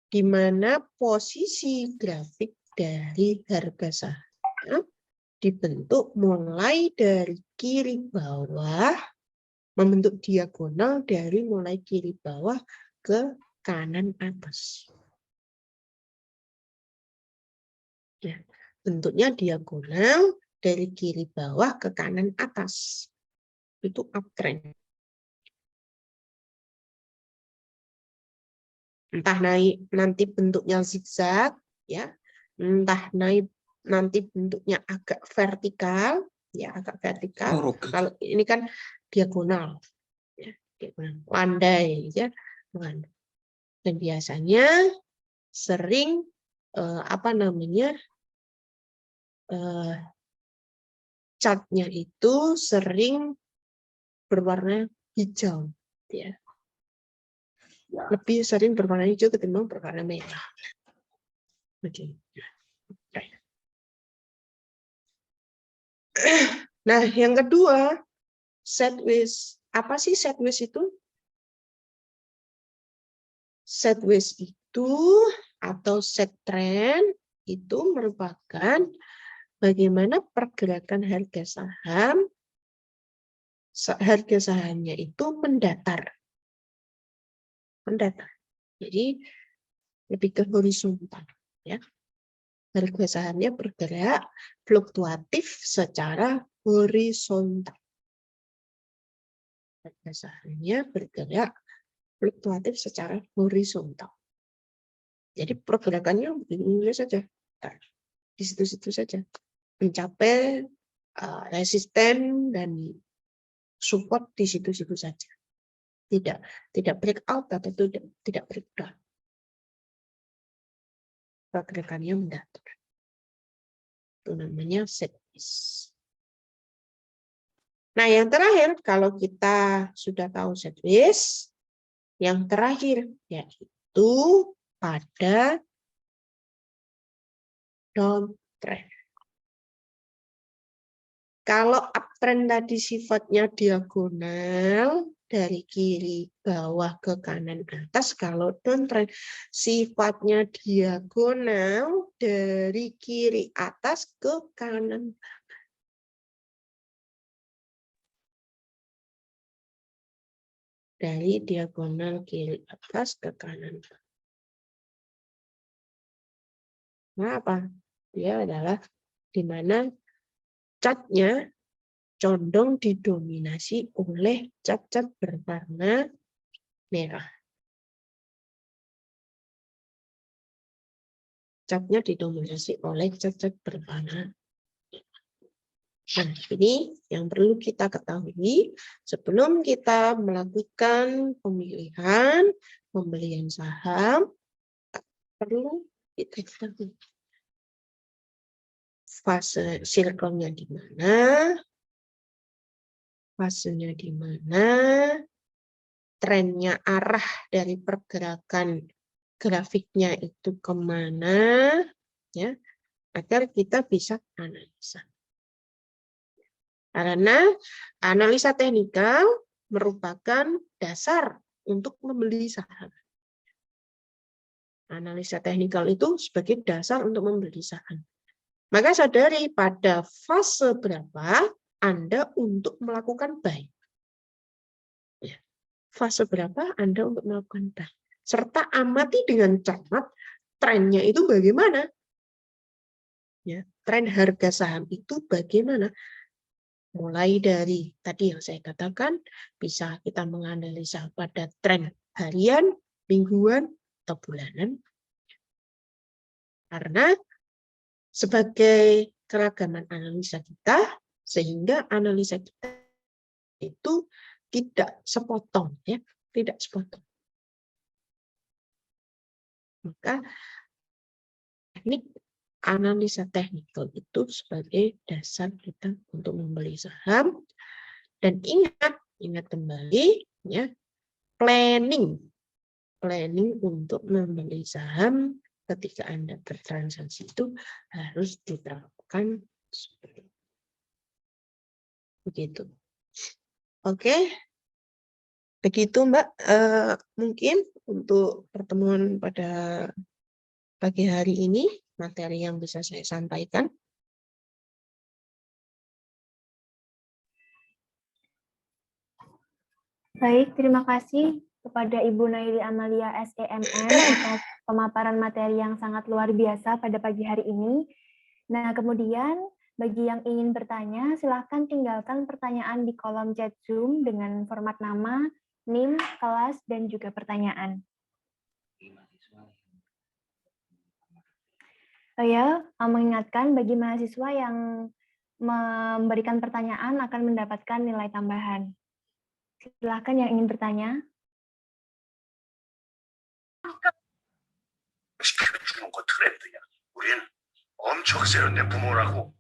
di mana posisi grafik dari harga saham dibentuk mulai dari kiri bawah, membentuk diagonal dari mulai kiri bawah ke kanan atas. Ya, bentuknya diagonal dari kiri bawah ke kanan atas. Itu uptrend. Entah naik nanti bentuknya zigzag, ya, entah naik nanti bentuknya agak vertikal, ya agak vertikal. Kalau ini kan diagonal, ya, diagonal, landai, ya, landai. Dan biasanya sering apa namanya catnya itu sering berwarna hijau, ya. Lebih sering berwarna hijau ketimbang berwarna merah. Oke. Nah, yang kedua, sideways. Apa sih sideways itu? Sideways itu atau set trend itu merupakan bagaimana pergerakan harga sahamnya itu mendatar. Jadi lebih ke horizontal, ya. Harga sahamnya bergerak fluktuatif secara horizontal. Harga sahamnya bergerak fluktuatif secara horizontal. Jadi pergerakannya begini saja, di situ-situ saja, mencapai resisten dan support di situ-situ saja. Tidak breakout atau tidak breakdown. Pergerakannya mendatar. Itu namanya sideways. Nah, yang terakhir, kalau kita sudah tahu sideways, yang terakhir yaitu pada downtrend. Kalau uptrend tadi sifatnya diagonal dari kiri bawah ke kanan atas, kalau downtrend sifatnya diagonal dari kiri atas ke kanan. Dari diagonal kiri atas ke kanan. Kenapa? Dia adalah di mana catnya condong didominasi oleh cat-cat berwarna merah. Catnya didominasi oleh cat-cat berwarna. Nah, ini yang perlu kita ketahui sebelum kita melakukan pemilihan, pembelian saham, perlu kita ketahui fase circle-nya di mana, fasenya di mana, trennya, arah dari pergerakan grafiknya itu kemana, ya, agar kita bisa analisa. Karena analisa teknikal merupakan dasar untuk membeli saham. Analisa teknikal itu sebagai dasar untuk membeli saham. Maka sadari pada fase berapa Anda untuk melakukan buy. Ya. Fase berapa Anda untuk melakukan buy. Serta amati dengan cermat trennya itu bagaimana. Ya, tren harga saham itu bagaimana. Mulai dari tadi yang saya katakan, bisa kita menganalisa pada tren harian, mingguan, atau bulanan. Karena sebagai keragaman analisa kita, sehingga analisa kita itu tidak sepotong, ya, tidak sepotong. Maka teknik analisa teknikal itu sebagai dasar kita untuk membeli saham. Dan ingat kembali, ya, planning untuk membeli saham ketika Anda bertransaksi itu harus diterapkan seperti begitu. Oke, Begitu Mbak, mungkin untuk pertemuan pada pagi hari ini, materi yang bisa saya sampaikan. Baik, terima kasih kepada Ibu Naili Amalia SEMM atas pemaparan materi yang sangat luar biasa pada pagi hari ini. Nah, kemudian bagi yang ingin bertanya, silahkan tinggalkan pertanyaan di kolom chat Zoom dengan format nama, NIM, kelas, dan juga pertanyaan. Saya mengingatkan bagi mahasiswa yang memberikan pertanyaan akan mendapatkan nilai tambahan. Silahkan yang ingin bertanya. 주는 거 트렌드야. 우린 엄청 세련된 부모라고.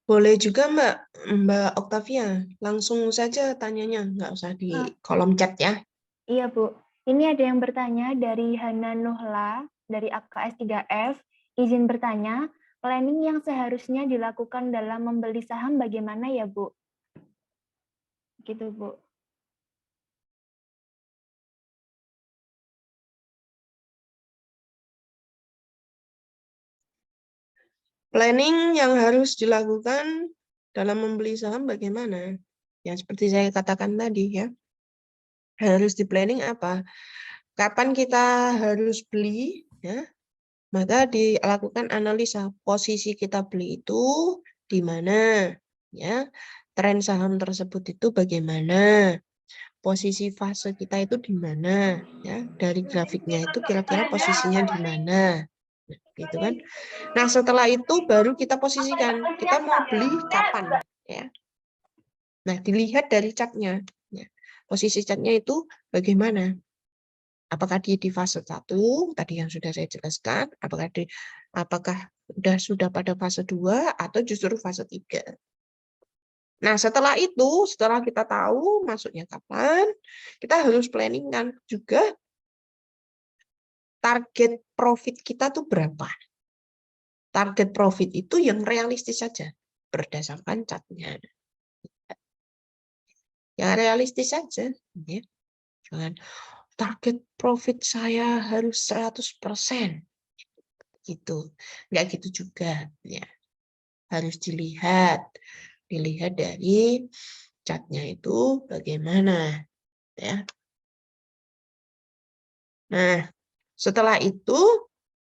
Boleh juga Mbak Octavia, langsung saja tanyanya, nggak usah di kolom chat ya. Iya, Bu. Ini ada yang bertanya dari Hana Nuhla, dari AKS 3F. Izin bertanya, planning yang seharusnya dilakukan dalam membeli saham bagaimana ya, Bu? Gitu, Bu. Planning yang harus dilakukan dalam membeli saham bagaimana? Ya, seperti saya katakan tadi ya. Harus di planning apa? Kapan kita harus beli ya? Maka dilakukan analisa posisi kita beli itu di mana ya. Tren saham tersebut itu bagaimana? Posisi fase kita itu di mana ya? Dari grafiknya itu kira-kira posisinya di mana? Gitu kan. Nah, setelah itu baru kita posisikan, kita mau beli kapan ya. Nah, dilihat dari chartnya. Ya. Posisi chartnya itu bagaimana? Apakah dia di fase 1, tadi yang sudah saya jelaskan, apakah sudah pada fase 2 atau justru fase 3. Nah, setelah itu, setelah kita tahu masuknya kapan, kita harus planning kan juga target profit kita tuh berapa. Target profit itu yang realistis saja berdasarkan chartnya. Yang realistis saja. Ya. Jangan target profit saya harus 100%. Gitu. Nggak gitu juga. Ya. Harus dilihat dari chartnya itu bagaimana. Ya. Nah, setelah itu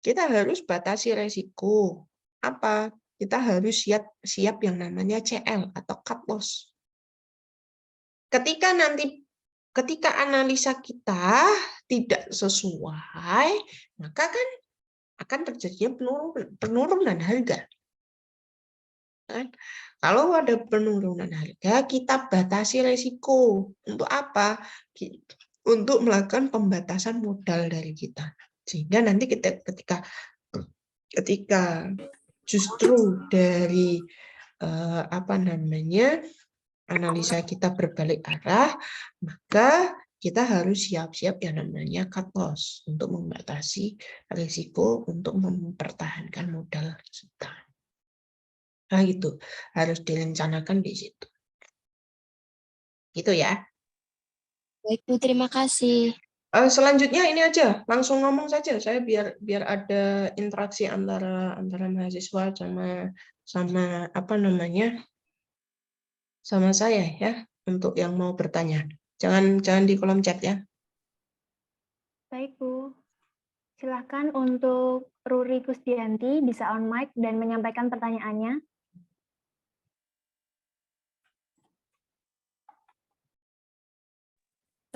kita harus batasi resiko. Apa? Kita harus siap yang namanya CL atau cut loss. Ketika analisa kita tidak sesuai, maka kan akan terjadinya penurunan harga. Kan? Kalau ada penurunan harga, kita batasi resiko. Untuk apa? Untuk melakukan pembatasan modal dari kita. Sehingga nanti ketika justru dari analisa kita berbalik arah, maka kita harus siap-siap yang namanya cut loss untuk membatasi risiko untuk mempertahankan modal kita. Nah, itu harus direncanakan di situ. Gitu ya. Baik, Bu, terima kasih. Selanjutnya ini aja, langsung ngomong saja. Saya biar ada interaksi antara mahasiswa sama sama saya ya, untuk yang mau bertanya. Jangan di kolom chat ya. Baik, Bu. Silakan untuk Ruri Kusdianti bisa on mic dan menyampaikan pertanyaannya.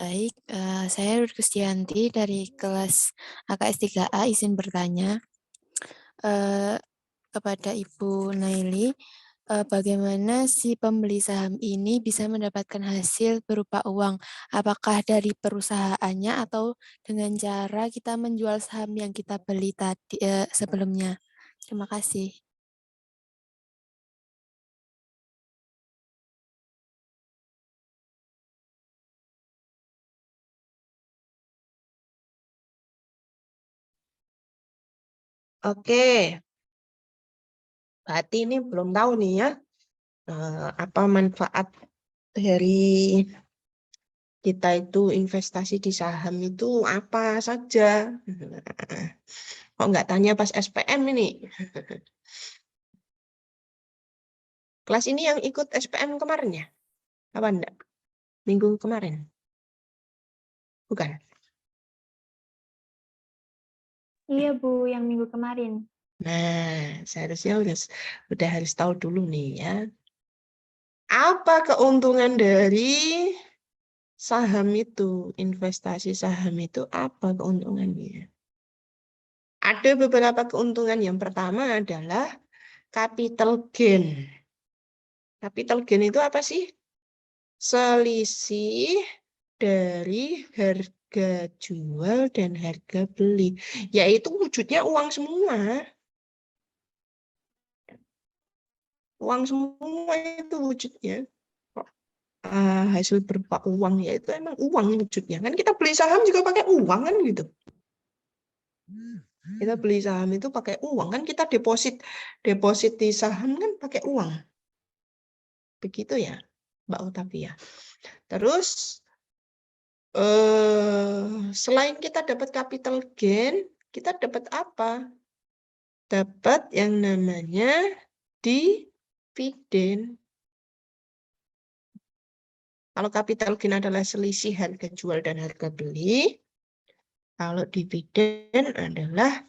Baik, saya Ruri Kusdianti dari kelas AKS 3A izin bertanya kepada Ibu Naili, bagaimana si pembeli saham ini bisa mendapatkan hasil berupa uang? Apakah dari perusahaannya atau dengan cara kita menjual saham yang kita beli tadi sebelumnya? Terima kasih. Oke, berarti ini belum tahu nih ya, apa manfaat dari kita itu investasi di saham itu apa saja. Kok nggak tanya pas SPM ini? Kelas ini yang ikut SPM kemarin ya? Apa enggak? Minggu kemarin? Bukan? Iya, Bu, yang minggu kemarin. Nah, seharusnya udah harus tahu dulu nih ya. Apa keuntungan dari saham itu? Investasi saham itu apa keuntungannya? Ada beberapa keuntungan. Yang pertama adalah capital gain. Capital gain itu apa sih? Selisih dari harga jual dan harga beli. Yaitu wujudnya uang semua. Uang semua itu wujudnya. Hasil berupa uang, yaitu emang uang wujudnya. Kan kita beli saham juga pakai uang kan gitu. Kita beli saham itu pakai uang kan, kita deposit di saham kan pakai uang. Begitu ya, Mbak Utavia. Terus selain kita dapat capital gain, kita dapat apa? Dapat yang namanya dividen. Kalau capital gain adalah selisih harga jual dan harga beli, kalau dividen adalah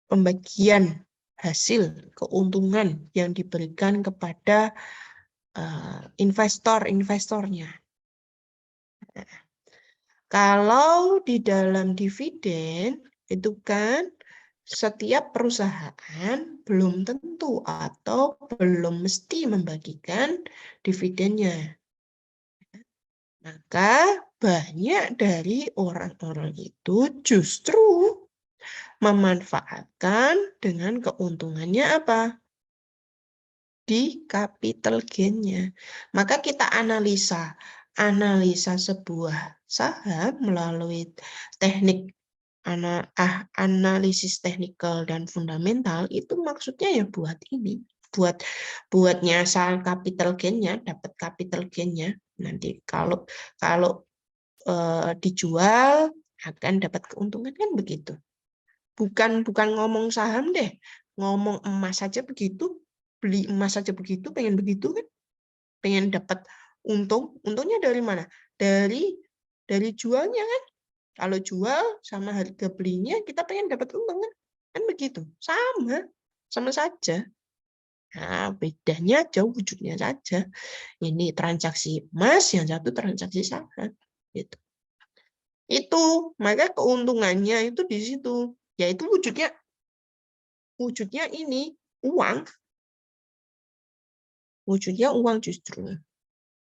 pembagian hasil keuntungan yang diberikan kepada investornya. Kalau di dalam dividen itu kan setiap perusahaan belum tentu atau belum mesti membagikan dividennya. Maka banyak dari orang-orang itu justru memanfaatkan dengan keuntungannya apa? Di capital gain-nya. Maka kita analisa sebuah saham melalui teknik analisis teknikal dan fundamental itu maksudnya ya buat ini, buat nyasar capital gain-nya, dapat capital gain-nya. Nanti kalau dijual akan dapat keuntungan kan begitu. Bukan ngomong saham deh, ngomong emas saja begitu, beli emas saja begitu, pengen begitu kan, pengen dapat untungnya dari mana? Dari jualnya kan. Kalau jual sama harga belinya kita pengen dapat untung kan begitu, sama saja. Nah, bedanya jauh wujudnya saja. Ini transaksi emas, yang satu transaksi saham, gitu. Itu maka keuntungannya itu di situ, yaitu wujudnya ini uang, wujudnya uang justru.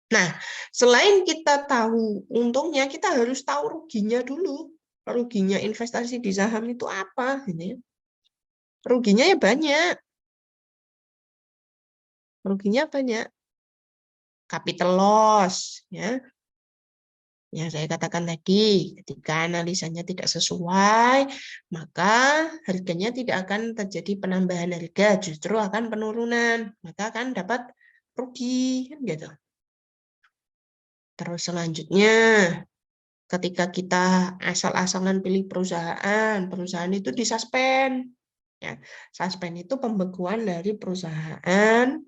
Nah, selain kita tahu untungnya, kita harus tahu ruginya dulu. Ruginya investasi di saham itu apa? Ini ruginya ya banyak. Ruginya banyak. Capital loss, ya. Yang saya katakan tadi, ketika analisanya tidak sesuai, maka harganya tidak akan terjadi penambahan harga, justru akan penurunan. Maka akan dapat rugi, gitu. Terus selanjutnya, ketika kita asal-asalan pilih perusahaan itu disuspend. Ya, suspend itu pembekuan dari perusahaan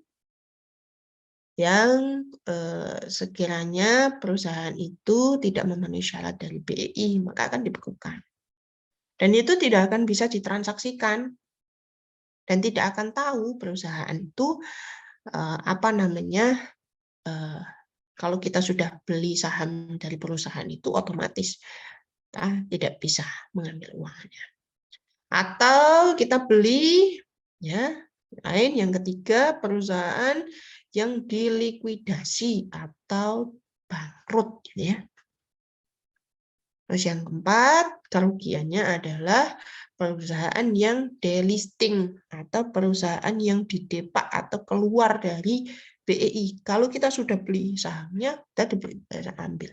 yang sekiranya perusahaan itu tidak memenuhi syarat dari BEI, maka akan dibekukan. Dan itu tidak akan bisa ditransaksikan dan tidak akan tahu perusahaan itu kalau kita sudah beli saham dari perusahaan itu otomatis kita tidak bisa mengambil uangnya. Atau kita beli ya lain, yang ketiga perusahaan yang dilikuidasi atau bangkrut gitu ya. Terus yang keempat, kerugiannya adalah perusahaan yang delisting atau perusahaan yang didepak atau keluar dari BEI. Kalau kita sudah beli sahamnya, kita bisa ambil.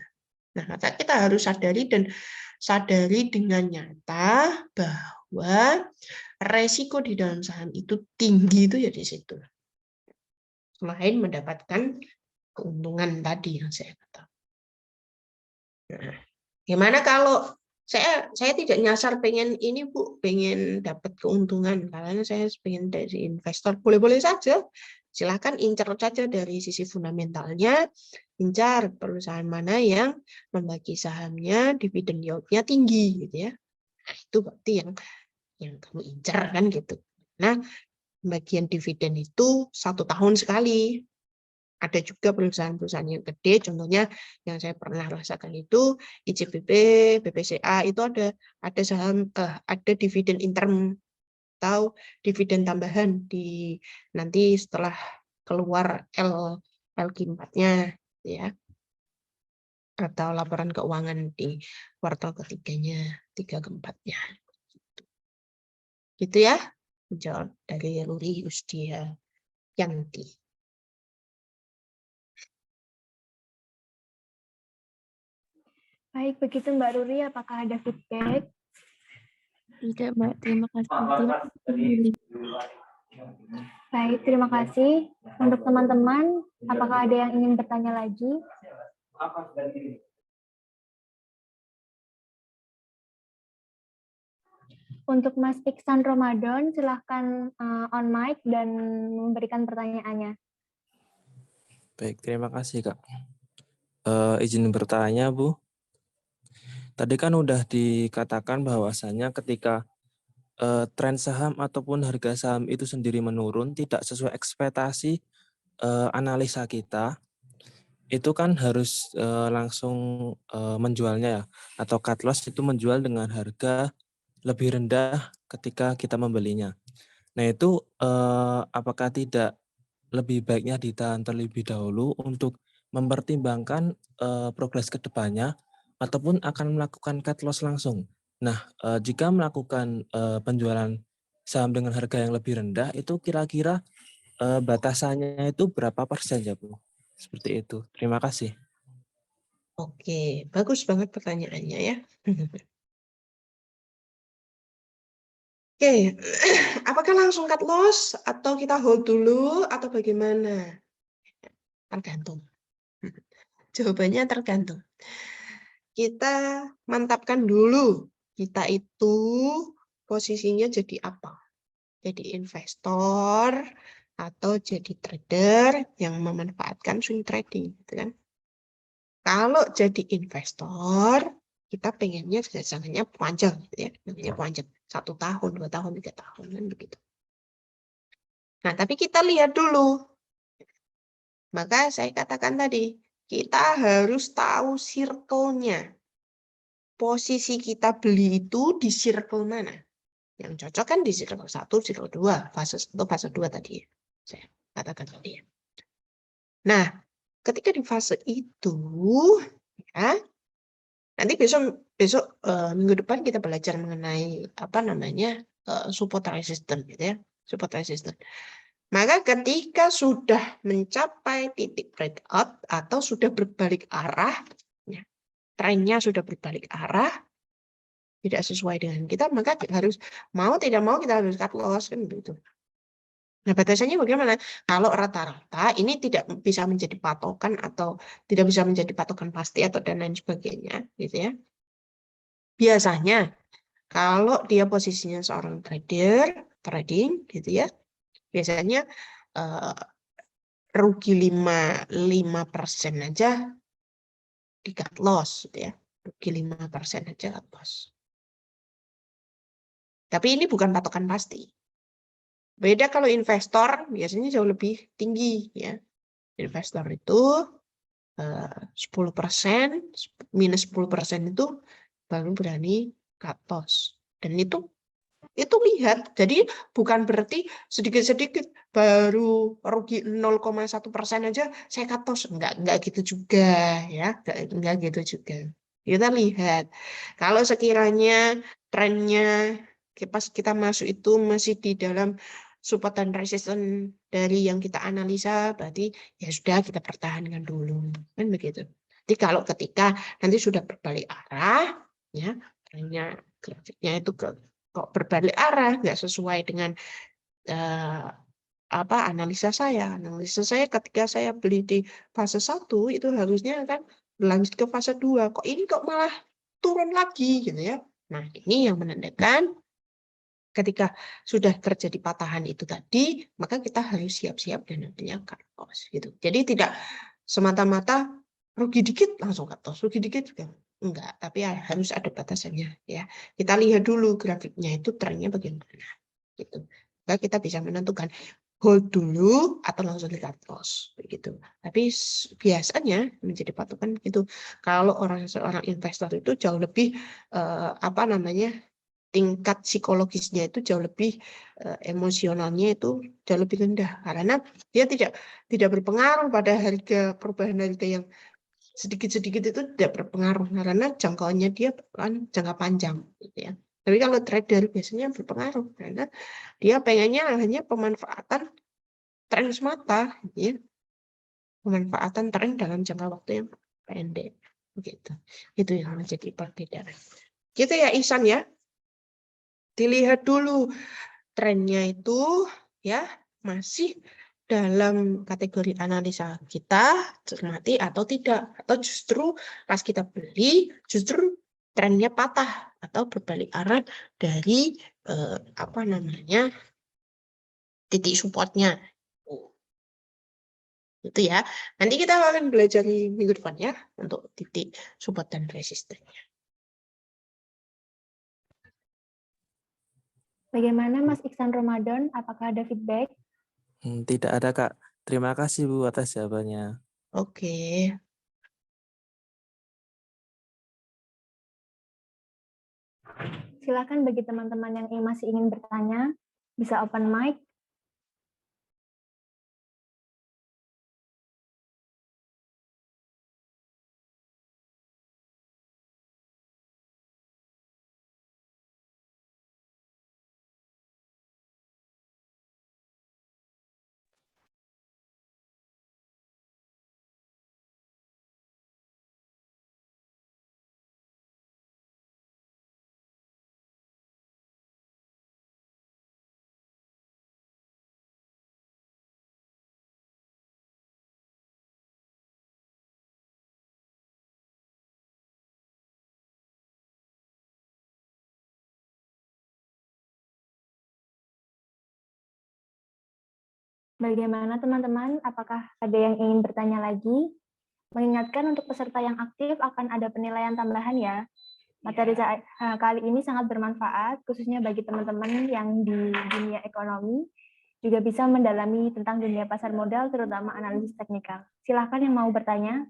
Nah, maka kita harus sadari dengan nyata bahwa resiko di dalam saham itu tinggi itu ya di situ. Selain mendapatkan keuntungan tadi yang saya katakan. Nah, gimana kalau saya tidak nyasar pengen ini Bu, pengen dapat keuntungan karena saya pengen dari investor, boleh-boleh saja. Silakan incar saja dari sisi fundamentalnya, incar perusahaan mana yang membagi sahamnya, dividen yield-nya tinggi gitu ya. Nah, itu berarti yang kamu incar kan gitu. Nah, bagian dividen itu 1 tahun sekali. Ada juga perusahaan-perusahaan yang gede, contohnya yang saya pernah rasakan itu ICBP, BPCA itu ada saham ada dividen interim atau dividen tambahan di nanti setelah keluar LQ4-nya ya. Atau laporan keuangan di kuartal ketiganya, 3 ke 4-nya. Gitu ya. Menjawab dari Ruri Yusdia Yanti. Baik, begitu Mbak Ruri, apakah ada feedback? Tidak, Mbak. Terima kasih. Baik, terima kasih. Untuk teman-teman, apakah ada yang ingin bertanya lagi? Untuk Mas Iksan Ramadan, silahkan on mic dan memberikan pertanyaannya. Baik, terima kasih Kak. Izin bertanya Bu. Tadi kan udah dikatakan bahwasannya ketika tren saham ataupun harga saham itu sendiri menurun, tidak sesuai ekspektasi analisa kita, itu kan harus langsung menjualnya ya, atau cut loss itu menjual dengan harga lebih rendah ketika kita membelinya. Nah itu apakah tidak lebih baiknya ditahan terlebih dahulu untuk mempertimbangkan progres ke depannya ataupun akan melakukan cut loss langsung. Nah, jika melakukan penjualan saham dengan harga yang lebih rendah, itu kira-kira batasannya itu berapa persen ya Bu? Seperti itu. Terima kasih. Oke, bagus banget pertanyaannya ya. Oke, apakah langsung cut loss atau kita hold dulu atau bagaimana? Tergantung. Jawabannya tergantung. Kita mantapkan dulu, kita itu posisinya jadi apa? Jadi investor atau jadi trader yang memanfaatkan swing trading, gitu kan? Kalau jadi investor, kita pengennya biasanya panjang, gitu ya, namanya panjang 1 tahun, 2 tahun, 3 tahun kan begitu. Nah, tapi kita lihat dulu. Maka saya katakan tadi, kita harus tahu circle-nya. Posisi kita beli itu di circle mana? Yang cocok kan di circle 1, circle 2, fase 1, fase 2 tadi. Saya katakan tadi. Nah, ketika di fase itu, ya, nanti besok minggu depan kita belajar mengenai apa namanya support resistance, gitu ya, support resistance. Maka ketika sudah mencapai titik breakout atau sudah berbalik arah, ya, trennya sudah berbalik arah, tidak sesuai dengan kita, maka harus mau tidak mau kita harus cut loss kan gitu. Nah, batasannya bagaimana? Kalau rata-rata ini tidak bisa menjadi patokan atau tidak bisa menjadi patokan pasti atau dan lain sebagainya, gitu ya. Biasanya kalau dia posisinya seorang trading, gitu ya, biasanya rugi 5% aja di cut loss gitu ya. Rugi 5% aja cut loss. Tapi ini bukan patokan pasti. Beda kalau investor biasanya jauh lebih tinggi ya. Investor itu 10%, minus 10% itu baru berani cut loss. Dan itu lihat, jadi bukan berarti sedikit-sedikit baru rugi 0,1% aja saya cut loss, enggak gitu juga ya, enggak gitu juga. Kita lihat kalau sekiranya trennya pas kita masuk itu masih di dalam support dan resistance dari yang kita analisa, berarti ya sudah kita pertahankan dulu, kan begitu. Jadi kalau ketika nanti sudah berbalik arah, ya trennya grafiknya itu kok berbalik arah, nggak sesuai dengan analisa saya. Analisa saya ketika saya beli di fase 1 itu harusnya kan berlanjut ke fase 2. Kok ini kok malah turun lagi gitu ya. Nah, ini yang menandakan ketika sudah terjadi patahan itu tadi, maka kita harus siap-siap dan nantinya cut loss gitu. Jadi tidak semata-mata rugi dikit langsung cut loss, rugi dikit juga enggak, tapi harus ada batasannya ya. Kita lihat dulu grafiknya itu trennya bagaimana gitu. Maka kita bisa menentukan hold dulu atau langsung di cut loss begitu. Tapi biasanya menjadi patokan gitu. Kalau seorang investor itu jauh lebih tingkat psikologisnya itu jauh lebih emosionalnya itu jauh lebih rendah karena dia tidak berpengaruh pada harga perubahan harga yang sedikit-sedikit itu tidak berpengaruh karena jangkauannya dia kan jangka panjang gitu ya. Tapi kalau trader biasanya berpengaruh karena dia pengennya hanya pemanfaatan tren semata gitu ya. Pemanfaatan tren dalam jangka waktu yang pendek begitu. Itu yang menjadi perbedaan. Gitu ya Ihsan ya. Dilihat dulu trennya itu ya masih dalam kategori analisa kita cermati atau tidak, atau justru pas kita beli justru trennya patah atau berbalik arah dari titik supportnya itu ya. Nanti kita akan belajar di minggu depan ya untuk titik support dan resistennya. Bagaimana Mas Iksan Ramadan? Apakah ada feedback? Tidak ada, Kak. Terima kasih, Bu, atas jawabannya. Oke. Silakan bagi teman-teman yang masih ingin bertanya, bisa open mic. Bagaimana teman-teman? Apakah ada yang ingin bertanya lagi? Mengingatkan untuk peserta yang aktif akan ada penilaian tambahan ya. Materi kali ini sangat bermanfaat, khususnya bagi teman-teman yang di dunia ekonomi, juga bisa mendalami tentang dunia pasar modal, terutama analisis teknikal. Silakan yang mau bertanya.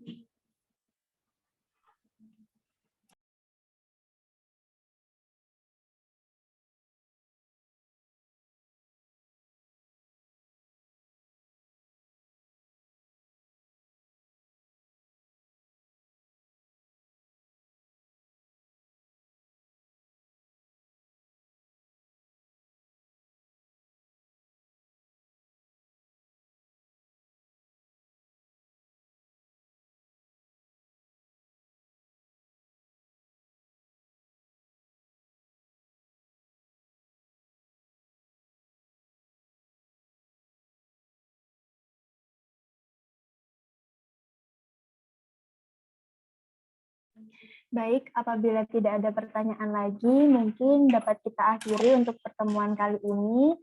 Baik, apabila tidak ada pertanyaan lagi, mungkin dapat kita akhiri untuk pertemuan kali ini.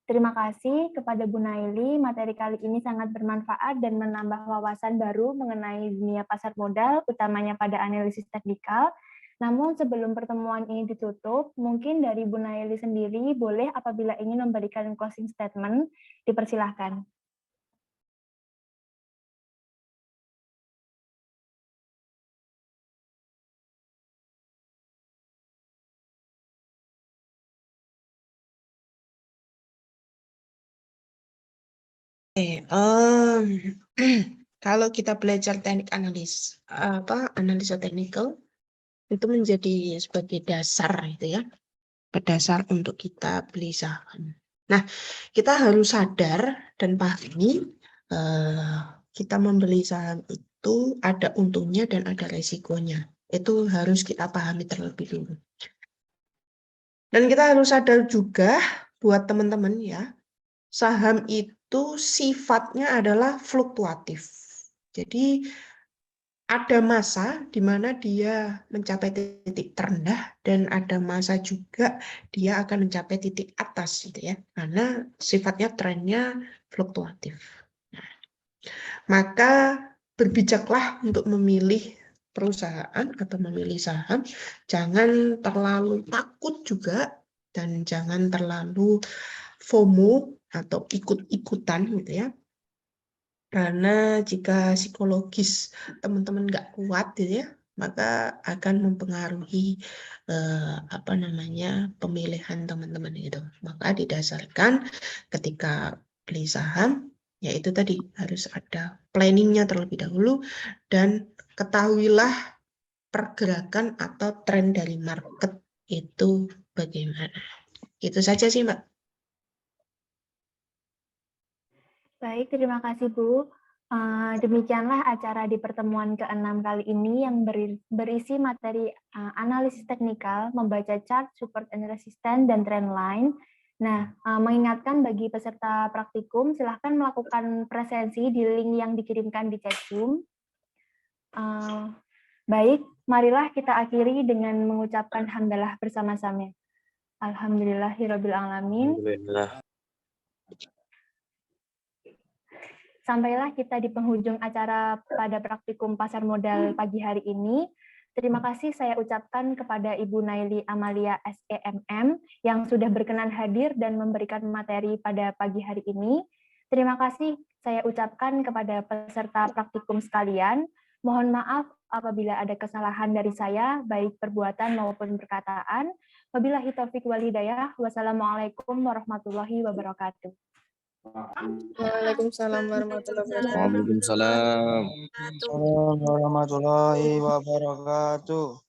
Terima kasih kepada Bu Naili, materi kali ini sangat bermanfaat dan menambah wawasan baru mengenai dunia pasar modal, utamanya pada analisis teknikal. Namun sebelum pertemuan ini ditutup, mungkin dari Bu Naili sendiri boleh apabila ingin memberikan closing statement, dipersilahkan. Kalau kita belajar teknik analisa teknikal itu menjadi sebagai dasar itu ya, berdasar untuk kita beli saham. Nah, kita harus sadar dan pahami kita membeli saham itu ada untungnya dan ada resikonya. Itu harus kita pahami terlebih dulu. Dan kita harus sadar juga buat teman-teman ya, saham itu sifatnya adalah fluktuatif. Jadi ada masa di mana dia mencapai titik terendah dan ada masa juga dia akan mencapai titik atas gitu ya. Karena sifatnya trennya fluktuatif. Maka berbijaklah untuk memilih perusahaan atau memilih saham, jangan terlalu takut juga dan jangan terlalu FOMO atau ikut-ikutan gitu ya. Karena jika psikologis teman-teman nggak kuat gitu ya, maka akan mempengaruhi pemilihan teman-teman gitu. Maka didasarkan ketika beli saham, yaitu tadi harus ada planningnya terlebih dahulu dan ketahuilah pergerakan atau tren dari market itu bagaimana. Itu saja sih, Mbak. Baik, terima kasih Bu. Demikianlah acara di pertemuan ke-6 kali ini yang berisi materi analisis teknikal, membaca chart, support and resistance, dan trend line. Nah, mengingatkan bagi peserta praktikum, silahkan melakukan presensi di link yang dikirimkan di chat Zoom. Baik, marilah kita akhiri dengan mengucapkan hamdalah bersama-sama. Alhamdulillahirrabbilalamin. Alhamdulillah. Sampailah kita di penghujung acara pada praktikum pasar modal pagi hari ini. Terima kasih saya ucapkan kepada Ibu Naili Amalia SEMM yang sudah berkenan hadir dan memberikan materi pada pagi hari ini. Terima kasih saya ucapkan kepada peserta praktikum sekalian. Mohon maaf apabila ada kesalahan dari saya, baik perbuatan maupun perkataan. Wabillahi taufiq wal hidayah. Wassalamualaikum warahmatullahi wabarakatuh. Waalaikumsalam warahmatullahi wabarakatuh. Waalaikumsalam warahmatullahi wabarakatuh.